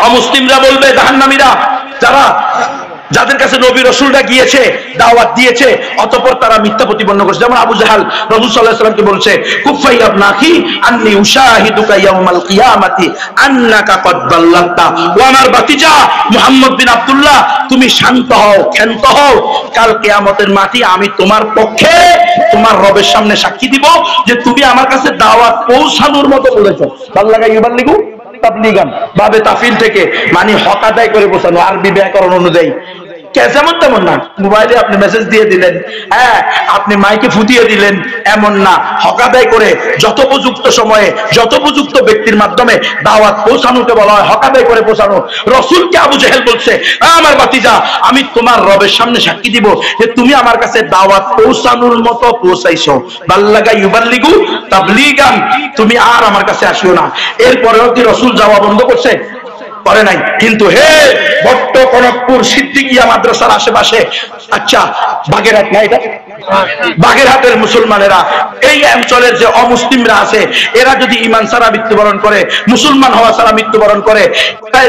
অমুসলিমরা বলবে, জাহান্নামীরা, যারা যাদের কাছে নবী রাসূলরা গিয়েছে, দাওয়াত দিয়েছে, অতঃপর তারা মিথ্যা প্রতিপন্ন করছে। যেমন আবু জাহাল রাসূল সাল্লাল্লাহু আলাইহি ওয়াসাল্লামকে বলছে, কুফাই আবনাকি আন্নী উশাহিদুকা ইয়াউমাল কিয়ামাতি আন্নাকা কদ বাল্লাগতা। ও আমার ভাতিজা মুহাম্মদ বিন আব্দুল্লাহ, তুমি শান্ত হও, ক্ষান্ত হও, কাল কিয়ামতের মাঠে আমি তোমার পক্ষে তোমার রবের সামনে সাক্ষী দিব যে তুমি আমার কাছে দাওয়াত পৌঁছানোর মতো বলেছো। বাল্লাগা ইউবাল্লিগু তাবলীগান, বাবে তাফিল থেকে, মানে হক আদায় করে পৌঁছানো, আরবি ব্যাকরণ অনুযায়ী। যেমন তেমন না, মোবাইলে আপনি মেসেজ দিয়ে দিলেন, হ্যাঁ আপনি মাইকে ফুটিয়ে দিলেন, এমন না। হক আদায় করে যথোপযুক্ত সময়ে যথোপযুক্ত ব্যক্তির মাধ্যমে দাওয়াত পৌঁছানোকে বলা হয় হক আদায় করে পৌঁছানো। রসুলকে আবু জেহেল বলছে, আমার ভাতিজা, আমি তোমার রবের সামনে সাক্ষী দিব যে তুমি আমার কাছে দাওয়াত পৌঁছানোর মতো পৌঁছাইছো। বাল্লাগা ইউবাল্লিগু তাবলীগান, তুমি আর আমার কাছে আসিও না। এরপরেও কি রসুল যাওয়া বন্ধ করছে? করে নাই। কিন্তু হে বট্ট কনকপুর সিদ্দিকিয়া মাদ্রাসার আশেপাশে, আচ্ছা বাগেরহাট না, এটা বাগেরহাটের মুসলমানেরা, এই অঞ্চলের যে অমুসলিমরা আছে, এরা যদি ঈমান ছাড়া মৃত্যুবরণ করে, মুসলমান হওয়া ছাড়া মৃত্যুবরণ করে,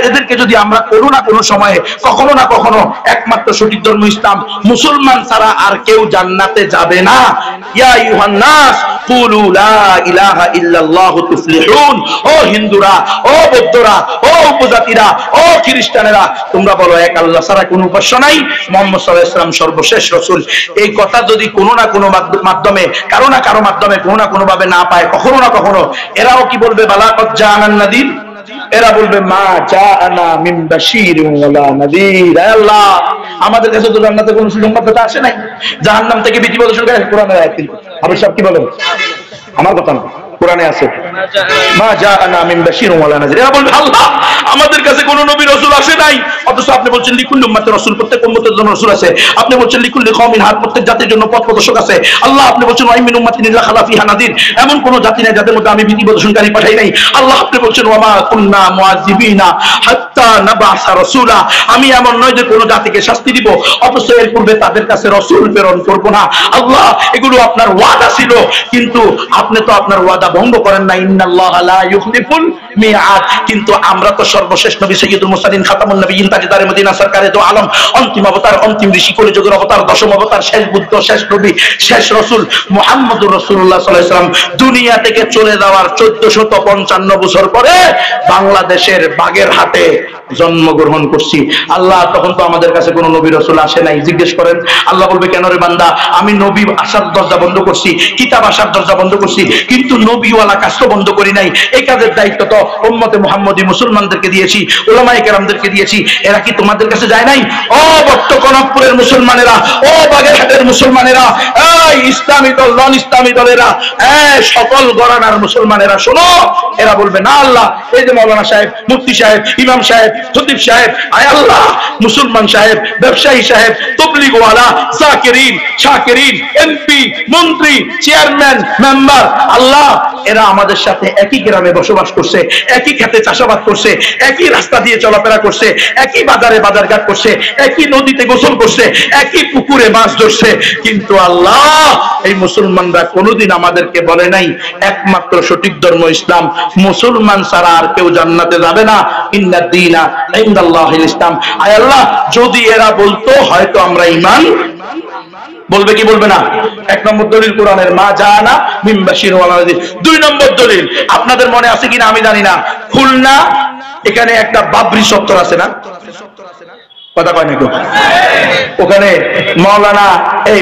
এদেরকে যদি আমরা কোনো না কোনো সময়ে, কখনো না কখনো, একমাত্র সঠিক ধর্ম ইসলাম, মুসলমান ছাড়া আর কেউ জান্নাতে যাবে না। ইয়া আইয়ুহান নাস কুলু লা ইলাহা ইল্লাল্লাহু তুফলিহুন। ও হিন্দুরা, ও বৌদ্ধরা, ও উপজাতিরা, ও খ্রিস্টানেরা, তোমরা বলো এক আল্লাহ ছাড়া কোনো উপাস্য নাই, মুহাম্মদ সাল্লাল্লাহু আলাইহি ওয়াসাল্লাম সর্বশেষ রাসূল। এই কথা যদি কোনো না কোনো মাধ্যমে, কারো না কারো মাধ্যমে, কোনো না কোনো ভাবে না পায়, কখনো না কখনো, এরাও কি বলবে, বালা ক্বাদ জাআনান নাযীর। এরা বলবে, মা জাআনা মিন বাশীরিন ওয়ালা নাযীর। আল্লাহ, আমাদের কাছে তো জান্নাতে কোনো সুসংবাদদাতা আসে নাই, জাহান্নাম থেকে ভীতি প্রদর্শনকারী কোরআনের আয়াত। কিন্তু আবার সব কি বলেন, আমার কথা না, কোরআনে আছে, মা জাআনা মিন বাশিরিন ওয়ালা নাযির। এরা বলবে আল্লাহ আমাদের কাছে কোনো নবী রাসূল আসে নাই, অথচ আপনি বলছেন লিকুল্লি উম্মাতিন রাসূল, প্রত্যেক উম্মতের জন্য রাসূল আছে। আপনি বলছেন লিকুল্লি কওমিন হাদ, প্রত্যেক জাতির জন্য পথ প্রদর্শক আছে। আল্লাহ আপনি বলছেন ওয়া মিন উম্মাতিন ইল্লা খালা ফিহা নাযির, এমন কোন জাতি নাই যাদের মধ্যে আমি ভীতি প্রদর্শনকারী পাঠাই নাই। আল্লাহ আপনি বলছেন ওয়া মা কুননা মুআযিবিনা হাত্তা নাবআসা রাসূলা, আমি এমন নয় যে কোন জাতিকে শাস্তি দিব অথচ এর পূর্বে তাদের কাছে রাসূল প্রেরণ করব না। আল্লাহ এগুলো আপনার ওয়াদা ছিল, কিন্তু আপনি তো আপনার ওয়াদা ভঙ্গ করেন না। ইন্নাল্লাহা লা ইউখলিফুল মিআদ। কিন্তু আমরা তো সর্বশেষ নবী সাইয়্যিদুল মুরসালিন খাতামুন নবিয়্যিন তাজদারে মদিনা সরকারে দো আলম, অন্তিম অবতার, অন্তিম ঋষি, কলিযুগের অবতার, দশম অবতার, শেষ বুদ্ধ, শেষ নবী, শেষ রাসূল মুহাম্মদুর রাসূলুল্লাহ সাল্লাল্লাহু আলাইহি ওয়াসাল্লাম দুনিয়া থেকে চলে যাওয়ার 1455 বছর পরে বাংলাদেশের বাগেরহাটে জন্মগ্রহণ করছি। আল্লাহ তখন তো আমাদের কাছে কোনো নবী রাসূল আসে নাই। জিজ্ঞেস করেন আল্লাহ বলবে কেন রে বান্দা, আমি নবী আসার দরজা বন্ধ করছি, কিতাব আসার দরজা বন্ধ করছি, কিন্তু নবীওয়ালা কাজ তো বন্ধ করি নাই। এই কাজের দায়িত্ব তো উম্মতে মুহাম্মদী মুসলমানদেরকে দিয়েছি, উলামায়ে কেরামদেরকে দিয়েছি। এরা কি তোমাদের কাছে যায় নাই? ও বট্টকনকপুরের মুসলমানেরা, ও বাগেরহাটের মুসলমানেরা, এই ইসলামী দল নন ইসলামী দলেরা, সকল গরানার মুসলমানেরা শোনো। এরা বলবে না আল্লাহ, এই যে মাওলানা সাহেব, মুফতি সাহেব, ইমাম সাহেব, খতিব সাহেব, আয় আল্লাহ মুসলমান সাহেব, ব্যবসায়ী সাহেব, তবলিগওয়ালা, জাকিরিন, শাকিরিন, এমপি, মন্ত্রী, চেয়ারম্যান, মেম্বার, আল্লাহ এরা আমাদের সাথে একই গ্রামে বসবাস করছে, একই খেতে চাষাবাদ করছে, একই রাস্তা দিয়ে চলাফেরা করছে, একই বাজারে বাজারঘাট করছে, একই নদীতে গোসল করছে, একই পুকুরে মাছ ধরছে। কিন্তু আল্লাহ এই মুসলমানরা কোনোদিন আমাদেরকে বলে নাই একমাত্র সঠিক ধর্ম ইসলাম, মুসলমান ছাড়া আর কেউ জান্নাতে যাবে না, ইন্নাদ দীনা ইনদাল্লাহিল ইসলাম। আয় আল্লাহ যদি এরা বলতো হয়তো আমরা ঈমান বলবে কি বলবে না? এক নম্বর দলিল কোরআনের মা জাআনা মিন বাশিরিন ওয়া নাযির। দুই নম্বর দলিল আপনাদের মনে আছে কিনা আমি জানি না, খুলনা এখানে একটা বাবরি চত্বর আছে না, কথা কয় না কেউ? ওখানে মাওলানা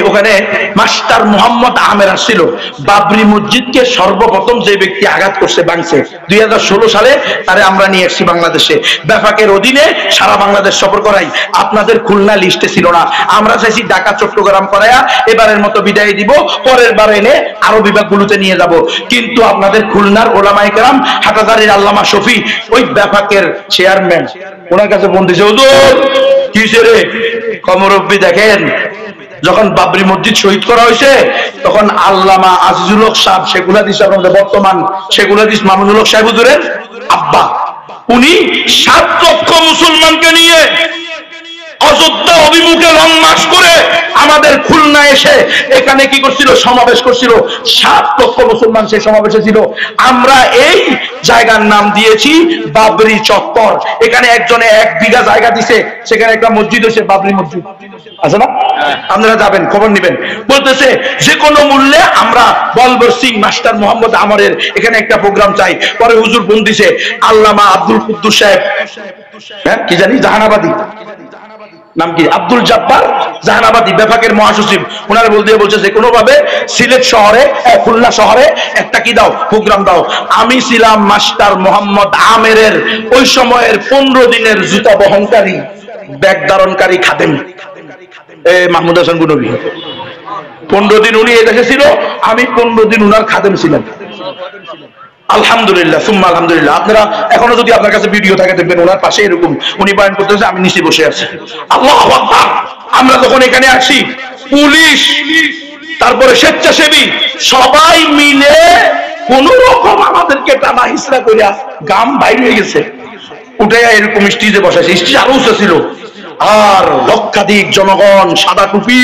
ওখানে মাস্টার মোহাম্মদ আমের আসছিল। বাবরি মসজিদকে সর্বপ্রথম যে ব্যক্তি আঘাত করছে, ভাঙছে, 2016 সালে তারে আমরা নিয়ে এসেছি বাংলাদেশে। ব্যাপকের অধীনে সারা বাংলাদেশ সফর করাই। আপনাদের খুলনা লিস্টে ছিল না, আমরা চাইছি ঢাকা চট্টগ্রাম করাইয়া এবারের মতো বিদায় দিব, পরের বার এনে আরো বিভাগগুলোতে নিয়ে যাব। কিন্তু আপনাদের খুলনার ওলামায়ে কেরাম, হাটাজারির আল্লামা শফি, ওই ব্যাপকের চেয়ারম্যান, ওনার কাছে ফোন দিয়েছে, হুজুর কিসে রে কমরব্বি দেখেন, যখন বাবরি মসজিদ শহীদ করা হয়েছে তখন আল্লামা আজিজুল হক সাহেব, শেখুল হাদিস বর্তমান শেখুল হাদিস মামুনুল হক সাহেব হুজুরের আব্বা, উনি 7 লক্ষ মুসলমানকে নিয়ে অযোধ্যা অভিমুখে লং মার্চ করে আমাদের খুলনা এসে এখানে কি করছিল, সমাবেশ করছিল। 7 লক্ষ মুসলমান সেই সমাবেশে ছিল। আমরা এই জায়গার নাম দিয়েছি বাবরি চত্বর। এখানে একজনে 1 বিঘা জায়গা দিছে, সেখানে একটা মসজিদ হয়েছে বাবরি মসজিদ, আছে না? আপনারা যাবেন, খবর নেবেন। বলতেছে যে কোনো মূল্যে আমরা বলবর সিং মাস্টার মোহাম্মদ আমরের এখানে একটা প্রোগ্রাম চাই। পরে হুজুর ফোন দিছে আল্লামা আব্দুল কুদ্দুস সাহেব, কি জানি জাহানাবাদী নাম কি, আব্দুল জব্বার জাহানাবাদী, বেফাকের মহাসচিব। ওনারা বলছে যে কোনো ভাবে সিলেট শহরে, খুলনা শহরে একটা কি দাও, প্রোগ্রাম দাও। আমি ছিলাম মাস্টার মোহাম্মদ আমেরের ওই সময়ের 15 দিনের জুতা বহনকারী, ব্যাগ ধারণকারী খাদেম, মাহমুদ হাসান গুনবী। 15 দিন উনি এদেশে ছিল, আমি 15 দিন উনার খাদেম ছিলাম। আলহামদুলিল্লাহ, সুম্মা আলহামদুলিল্লাহ। আপনারা এখনো যদি আপনার কাছে ভিডিও থাকে দেখবেন ওনার পাশে এরকম উনি বয়ান করতেছে, আমি নিচে বসে আছি। আল্লাহু আকবার। আমরা যখন এখানে আসি, পুলিশ, তারপরে স্বেচ্ছাসেবী সবাই মিলে কোন রকম আমাদেরকে টানা হিসরা করিয়া গাম বাইরে হয়ে গেছে, উঠে এরকম স্টেজে বসাইছে। স্টেজ আরো উঁচু ছিল, আর লক্ষাধিক জনগণ, সাদা টুপি,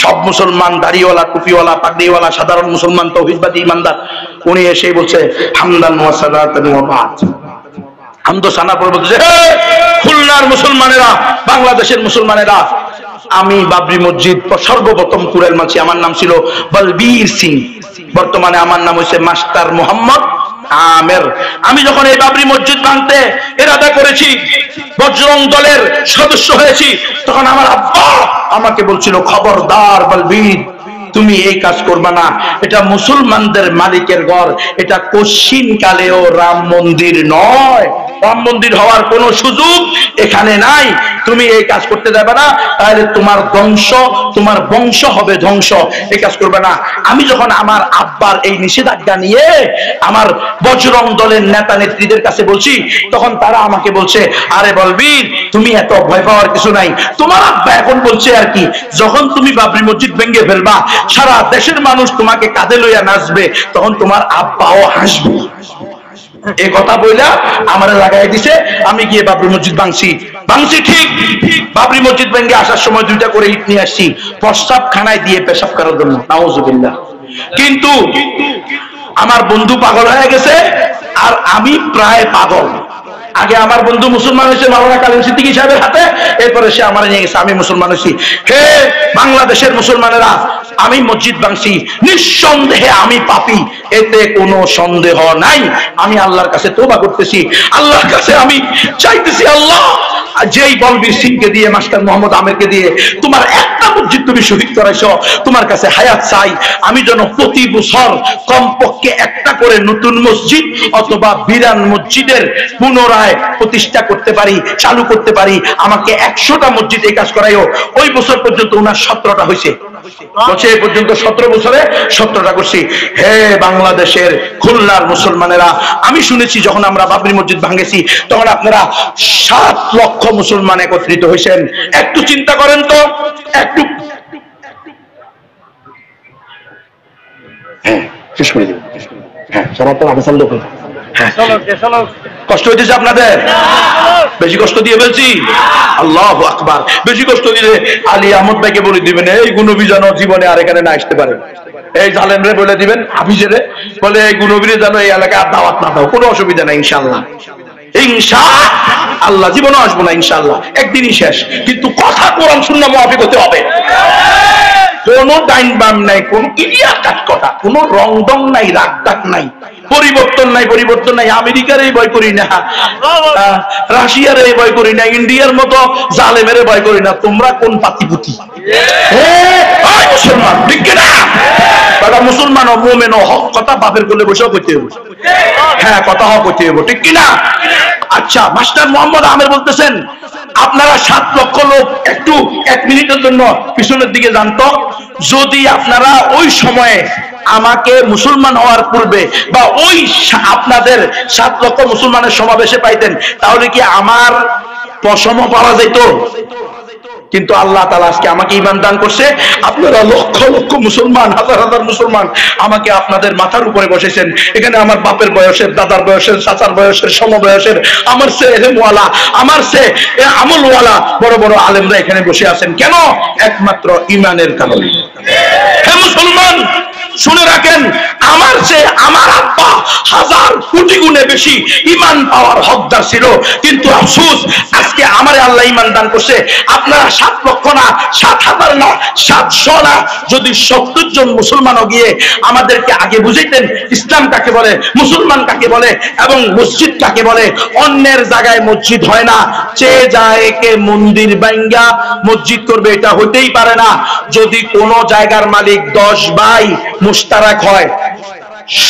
সব মুসলমান, দাড়িওয়ালা, টুপিওয়ালা, পাগড়িওয়ালা, সাধারণ মুসলমান, তৌহিদবাদী ইমানদার। উনি এসে বলছে হামদান ওয়া সালাতান ওয়া বাদ, হামদ সানা পড়ে বলছে, খুলনার মুসলমানেরা, বাংলাদেশের মুসলমানেরা, আমি বাবরি মসজিদ সর্বপ্রথম কুড়াল মাছি। আমার নাম ছিল বলবীর সিং, বর্তমানে আমার নাম হয়েছে মাস্টার মোহাম্মদ আমের। আমি যখন এই বাবরি মসজিদ ভাঙতে ইরাদা করেছি, বজরং দলের সদস্য হয়েছি, তখন আমার আব্বা আমাকে বলছিল খবরদার বলবীর, তুমি এই কাজ করবা না, এটা মুসলমানদের মালিকের ঘর, এটা কশ্চিন কালেও রাম মন্দির নয়, রাম মন্দির হওয়ার কোন সুযোগ এখানে নাই, তুমি এই কাজ করতে যাবে না, তাহলে তোমার ধ্বংস, তোমার বংশ হবে ধ্বংস, এই কাজ করবে না। আমি যখন আমার আব্বার এই নিষেধাজ্ঞা নিয়ে আমার বজরং দলের নেতা নেত্রীদের কাছে বলছি, তখন তারা আমাকে বলছে, আরে বলবীর তুমি এত ভয় পাওয়ার কিছু নাই, তোমার আব্বা এখন বলছে আর কি, যখন তুমি বাবরি মসজিদ ভেঙে ফেলবা সারা দেশের মানুষ তোমাকে কাঁধে লইয়া নাচবে, তখন তোমার আব্বাও হাসবে। এই কথা বইলা আমার লাগাই দিছে, আমি গিয়ে বাবরি মসজিদ ভাঙছি ঠিক, বাবরি মসজিদ ভেঙে আসার সময় 2টা করে ইট নিয়ে আসছি প্রস্রাব খানায় দিয়ে পেশাব করার জন্য, নাউজুবিল্লাহ। কিন্তু আমার বন্ধু পাগল হয়ে গেছে আর আমি প্রায় পাগল। আগে আমার বন্ধু মুসলমান হয়েছে মাওলানা কালিম সিদ্দিকী সাহেবের হাতে, এরপরে সে আমার নিয়ে গেছে, আমি মুসলমান হয়েছি। হে বাংলাদেশের মুসলমানেরা, আমি মসজিদ ভাঙছি, নিঃসন্দেহে আমি পাপী, এতে কোনো সন্দেহ নাই। আমি আল্লাহর কাছে তওবা করতেছি, আল্লাহর কাছে আমি চাইতেছি, আল্লাহ যেই বলবীর সিংকে দিয়ে, মাস্টার মোহাম্মদ আমেরকে দিয়ে তোমার একটা মসজিদ তুমি শহীদ করাইছো, তোমার কাছে হায়াত চাই, আমি যেন প্রতি বছর কমপক্ষে একটা করে নতুন মসজিদ অথবা বিরান মসজিদের পুনরায় প্রতিষ্ঠা করতে পারি, চালু করতে পারি, আমাকে 100টা মসজিদ এই কাজ করাইও। ওই বছর পর্যন্ত ওনার 17টা হয়েছে, বলছে এই পর্যন্ত 17 বছরে 17টা করছি। হে বাংলাদেশের খুলনার মুসলমানেরা, আমি শুনেছি যখন আমরা বাবরি মসজিদ ভাঙেছি তখন আপনারা 7 লক্ষ মুসলমান একত্রিত হয়েছেন। একটু চিন্তা করেন তো, একটু শেষ করে দিব। কষ্ট হইতেছে আপনাদের? বেশি কষ্ট দিয়ে বলছি? আল্লাহু আকবার। বেশি কষ্ট দিলে আলী আহমদ ভাইকে বলে দিবেন, এই গুণবী যেন জীবনে আর এখানে না আসতে পারে। এই জালেম রে বলে দিবেন, হাফিজেরে বলে এই গুণবীরে যেন এই এলাকায় আর দাওয়াত না দাও, কোনো অসুবিধা নাই ইনশাআল্লাহ। ইনশাআল্লাহ জীবনে আসবো না ইনশাআল্লাহ, একদিনই শেষ। কিন্তু কথা কোরআন সুন্নাহ মুআফিক হতে হবে। কোন ডাইন বাম নাই, কোন ক্লিয়ার কাট কথা, কোন রং ডং নাই, রাগ ডাক নাই, পরিবর্তন নাই, পরিবর্তন নাই। আমেরিকার এই ভয় করি না, রাশিয়ার এই ভয় করি না, ইন্ডিয়ার মতো জালেমের ভয় করি না। তোমরা কোন পাতিপুতি? মুসলমান ঠিক না? মুসলমান ও মুমিন ও হক কথা বাপের কোলে বসেও করতে হবে। হ্যাঁ, কথা হক করতে হবে, ঠিক কিনা? আচ্ছা, মাস্টার মোহাম্মদ আমের বলতেছেন আপনারা 7 লক্ষ লোক একটু 1 মিনিটের জন্য পিছনের দিকে জানতো, যদি আপনারা ওই সময়ে আমাকে মুসলমান হওয়ার পূর্বে বা ওই আপনাদের 7 লক্ষ মুসলমানের সমাবেশে পাইতেন, তাহলে কি আমার পশম পাওয়া যেত? কিন্তু আল্লাহ তাআলা আজকে আমাকে ঈমান দান করছে, আপনারা লক্ষ লক্ষ মুসলমান, হাজার হাজার মুসলমান আমাকে আপনাদের মাথার উপরে বসেছেন। এখানে আমার বাপের বয়সের, দাদার বয়সের, চাচার বয়সের, সমবয়সের, আমার সে এলেমওয়ালা, আমার সে আমলওয়ালা বড় বড় আলেমরা এখানে বসে আছেন। কেন? একমাত্র ঈমানের কারণে। হে মুসলমান, শুনে রাখেন, আমার চেয়ে আমার আব্বা 1000 কোটি গুণে বেশি ঈমান পাওয়ার হকদার ছিল। কিন্তু আফসোস, আজকে আমারে আল্লাহ ঈমান দান করছে। আপনারা 7 লক্ষ না, 7,000 না, 700 না, যদি 70 জন মুসলমানও গিয়ে আমাদেরকে আগে বুঝাইতেন ইসলাম কাকে বলে, মুসলমান কাকে বলে এবং মসজিদ কাকে বলে। অন্যের জায়গায় মসজিদ হয় না, চেয়ে যায় কে মন্দির ভাঙ্গা মসজিদ করবে, এটা হতেই পারে না। যদি কোন জায়গার মালিক 10 ভাই মুশতারাক হয়,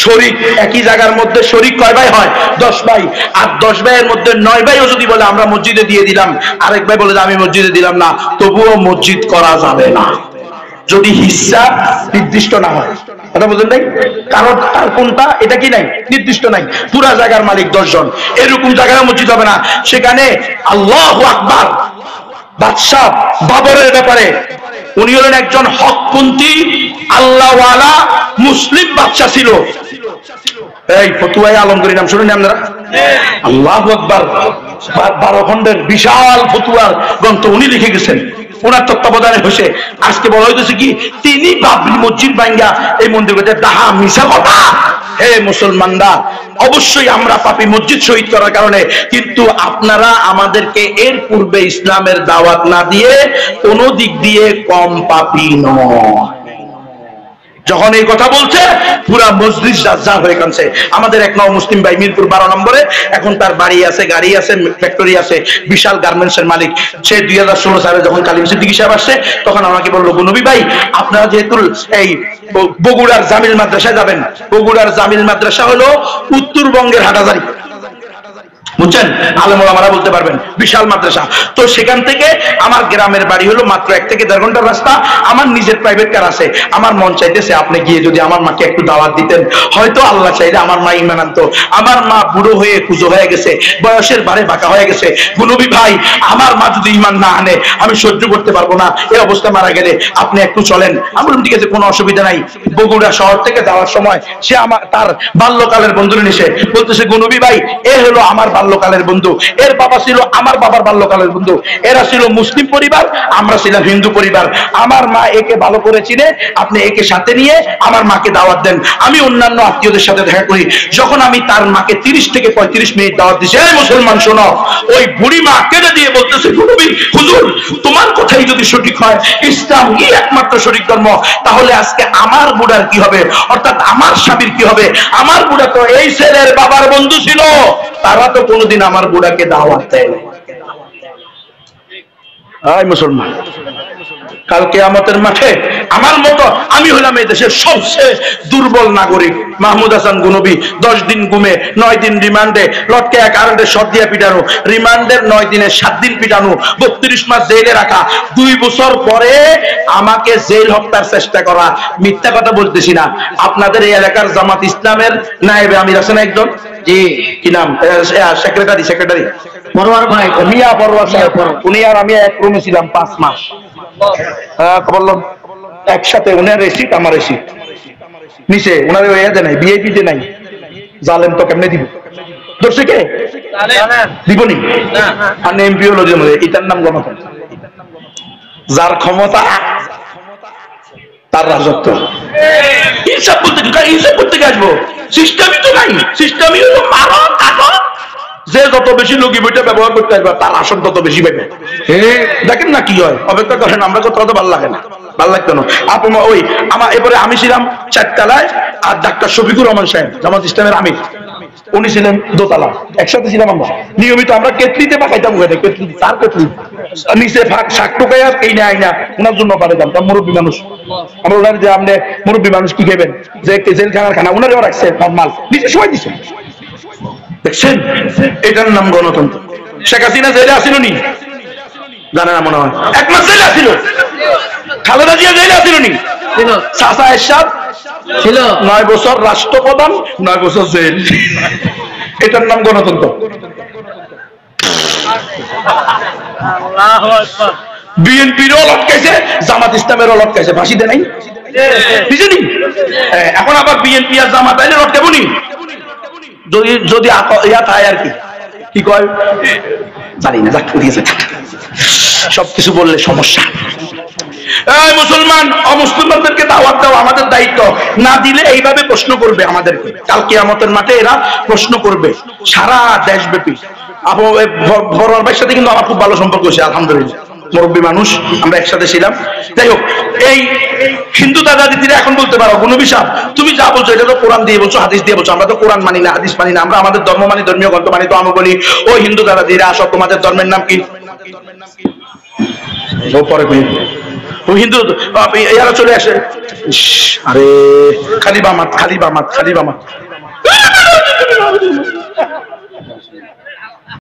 শরীক, একই জায়গার মধ্যে শরীক কয় ভাই হয়? 10 ভাই। আর 10 ভাইয়ের মধ্যে 9 ভাইও যদি বলে আমরা মসজিদে দিয়ে দিলাম, আরেক ভাই বলে আমি মসজিদে দিলাম না, তবুও মসজিদ করা যাবে না যদি হিস্সা নির্দিষ্ট না হয়। কথা বুঝলেন নাই? কারণ তার কোনটা এটা কি নাই, নির্দিষ্ট নাই। পুরা জায়গার মালিক 10 জন, এরকম জায়গায় মসজিদ হবে না। সেখানে আল্লাহু আকবার, বাদশাহ বাবরের ব্যাপারে, উনি হলেন একজন হকপন্থী আল্লাহওয়ালা মুসলিম বাদশাহ ছিল। এই ফতুয়াই আলমগীর নাম শুনেন আপনারা? আল্লাহু আকবার, 12 খণ্ডের বিশাল ফতুয়ার গ্রন্থ উনি লিখে গেছেন, ওনার তত্ত্বাবধানে হয়েছে। আজকে বলা হইতেছে কি তিনি বাবরি মসজিদ ভাঙ্গা এই মন্দির করতে, তাহা মিশা কথা। হে মুসলমানরা, অবশ্যই আমরা পাপী মসজিদ শহীদ করার কারণে, কিন্তু আপনারা আমাদেরকে এর পূর্বে ইসলামের দাওয়াত না দিয়ে কোন দিক দিয়ে কম পাপী নয়। যখন এই কথা বলছে পুরা মজলিস রাজ্জাক হয়ে কাঁদছে। আমাদের এক নও মুসলিম ভাই মিরপুর 12 নম্বরে, এখন তার বাড়ি আছে, গাড়ি আছে, ফ্যাক্টরি আছে, বিশাল গার্মেন্টসের মালিক। সে 2016 সালে যখন কালিম সিদ্দিকী সাহেব আসছে তখন আমাকে বললো, নবী ভাই আপনারা যেহেতু এই বগুড়ার জামিল মাদ্রাসায় যাবেন, বগুড়ার জামিল মাদ্রাসা হলো উত্তরবঙ্গের হাটাজারি, বুঝছেন, আলেম ওলামারা বলতে পারবেন, বিশাল মাদ্রাসা। তো সেখান থেকে আমার গ্রামের বাড়ি হলো মাত্র 1 থেকে 1.5 ঘন্টার রাস্তা। আমার নিজের প্রাইভেট কার আছে। আমার মন চাইতেছে আপনি গিয়ে যদি আমার মাকে একটু দাওয়াত দিতেন, হয়তো আল্লাহ চাইলে আমার মা ঈমান আনতো। আমার মা বুড়ো হয়ে কুজো হয়ে গেছে, বয়সের ভারে বাঁকা হয়ে গেছে। নবী ভাই আমার মা যদি ঈমান না আনে আমি সহ্য করতে পারবো না, এই অবস্থা মারা গেলে আপনি একটু চলেন। আমি বললাম ঠিক আছে, কোনো অসুবিধা নাই। বগুড়া শহর থেকে যাওয়ার সময় সে আমার তার বাল্যকালের বন্ধু নিছে, বলতেছে নবী ভাই এ হলো আমার বাল্যকালের বন্ধু, এর বাবা ছিল আমার বাবার বাল্যকালের বন্ধু, এরা ছিল মুসলিম পরিবার, আমরা ছিলাম হিন্দু পরিবার। আমার মা একে ভালো করে চিনে, আপনি একে সাথে নিয়ে আমার মাকে দাওয়াত দেন। আমি অন্যান্য আত্মীয়দের সাথে দেখা করি। যখন আমি তার মাকে 30 থেকে 35 মিনিট দাওয়াত দিছি, এই মুসলমান শোনো, ওই বুড়ি মা কেঁদে দিয়ে বলতেছে নবী হুজুর তোমার কথাই যদি সঠিক হয়, ইসলাম কি একমাত্র সঠিক ধর্ম, তাহলে আজকে আমার বুড়ার কি হবে, অর্থাৎ আমার স্বামীর কি হবে? আমার বুড়া তো এই ছেলের বাবার বন্ধু ছিল, তারা তো কোনোদিন আমার বুড়াকে দাওয়াত দেয় না। মুসলমান, কাল কিয়ামতের মাঠে আমার মতো আমি হলাম এই দেশের সবচেয়ে দুর্বল নাগরিক। মাহমুদ হাসান গনবী 10 দিন গুমে 9 দিন রিমান্ডে, লটকে কারেন্টে শট দিয়ে পিটানো, রিমান্ডের 9 দিনে 7 দিন পিটানো, 32 মাস জেলে রাখা, 2 বছর পরে আমাকে জেল হত্যার চেষ্টা করা। মিথ্যা কথা বলতেছি না। আপনাদের এই এলাকার জামাত ইসলামের নায়েবে আমির আছেন একজন, জি কি নাম, সেক্রেটারি পরওয়ার ভাই, মিয়া পরওয়ার সাহেব, উনি আর আমি এক রুমে ছিলাম 5 মাস। বললাম একসাথে, উনার রেসিট আমার রেসিট নিচে, উনার এতে নাই, বিআইপিতে নাই। জালেম তো কেমনে দিব, দর্শকে দিবনি। আর এমপি হলো যে এটার নাম গণতন্ত্র, যার ক্ষমতা তার রাজত্ব। হিসাব করতে আসবো, সিস্টেমই তো নাই। সিস্টেমই হলো মারো কাটো, যে যত বেশি লগি বইটা ব্যবহার করতে আসবে তার আসন তত বেশি পাবে। দেখেন না কি হয়, অপেক্ষা করেন। আমরা কোথাও তো ভালো লাগে না, ভালো লাগতো না। আপনার ওই আমার এরপরে আমি ছিলাম 4 তলায়, আর ডাক্তার শফিকুর রহমান সাহেব জামাত ইসলামের আমির, উনি ছিলেন 2 তলা, একসাথে ছিলাম আমরা। নিয়মিত আমরা কেটলিতে বা খাইতাম, কেটলি তার কেটলি নিচে শাক টুকাইয়া এই না আইনা ওনার জন্য পাঠাতাম। তার মুরব্বী মানুষ, আমরা ওনার যে আপনি মুরব্বী মানুষ কি খাবেন, যে জেলখানার খানা ওনারও রাখছে নর্মাল, নিচে সবাই দিচ্ছে। দেখছেন, এটার নাম গণতন্ত্র। শেখ হাসিনা জেলে আসিল নি, জানে না মনে হয়, 1 মাস জেলে আসিল। খালেদা জিয়া জেলে আসিল নি, চাচা এরশাদ ছিল 9 বছর রাষ্ট্রপ্রধান, 9 বছর জেল। এটার নাম গণতন্ত্র। বিএনপিরও লটকাইছে, জামাত ইসলামেরও লটকাইছে, ফাঁসি দেয় নাই, বুঝলি? এখন আবার বিএনপি আর জামাত আইলে লটকাবো নি, যদি ইয়া থাকে আর কি, কি কয় জানি না, যাক উঠিয়েছে। সবকিছু বললে সমস্যা। এই মুসলমান, অমুসলমানদেরকে দাওয়াত দাও আমাদের দায়িত্ব। না দিলে এইভাবে প্রশ্ন করবে আমাদেরকে, কাল কিয়ামতের মাঠে এরা প্রশ্ন করবে সারা দেশব্যাপী। বড় ভাইয়ের সাথে কিন্তু আমার খুব ভালো সম্পর্ক হয়েছে, আলহামদুলিল্লাহ, মুরব্বী মানুষ, আমরা একসাথে ছিলাম। যাই হোক, এই হিন্দু দাদা দিদিরা এখন বলতে পারো নবী সাহেব তুমি যা বলছো এটা তো কোরআন দিয়ে বলছো, হাদিস দিয়ে বলছো। আমরা তো কোরআন মানি না, হাদিস মানি না, আমরা আমাদের ধর্ম মানি, ধর্মীয় গ্রন্থ মানি। তো আমি বলি, ও হিন্দু দাদা দিদিরা আসো, তোমাদের ধর্মের নাম কি? পরে ও হিন্দু এরা চলে আসে, আরে খালি বামাত, খালি বামাত, খালি বামাত।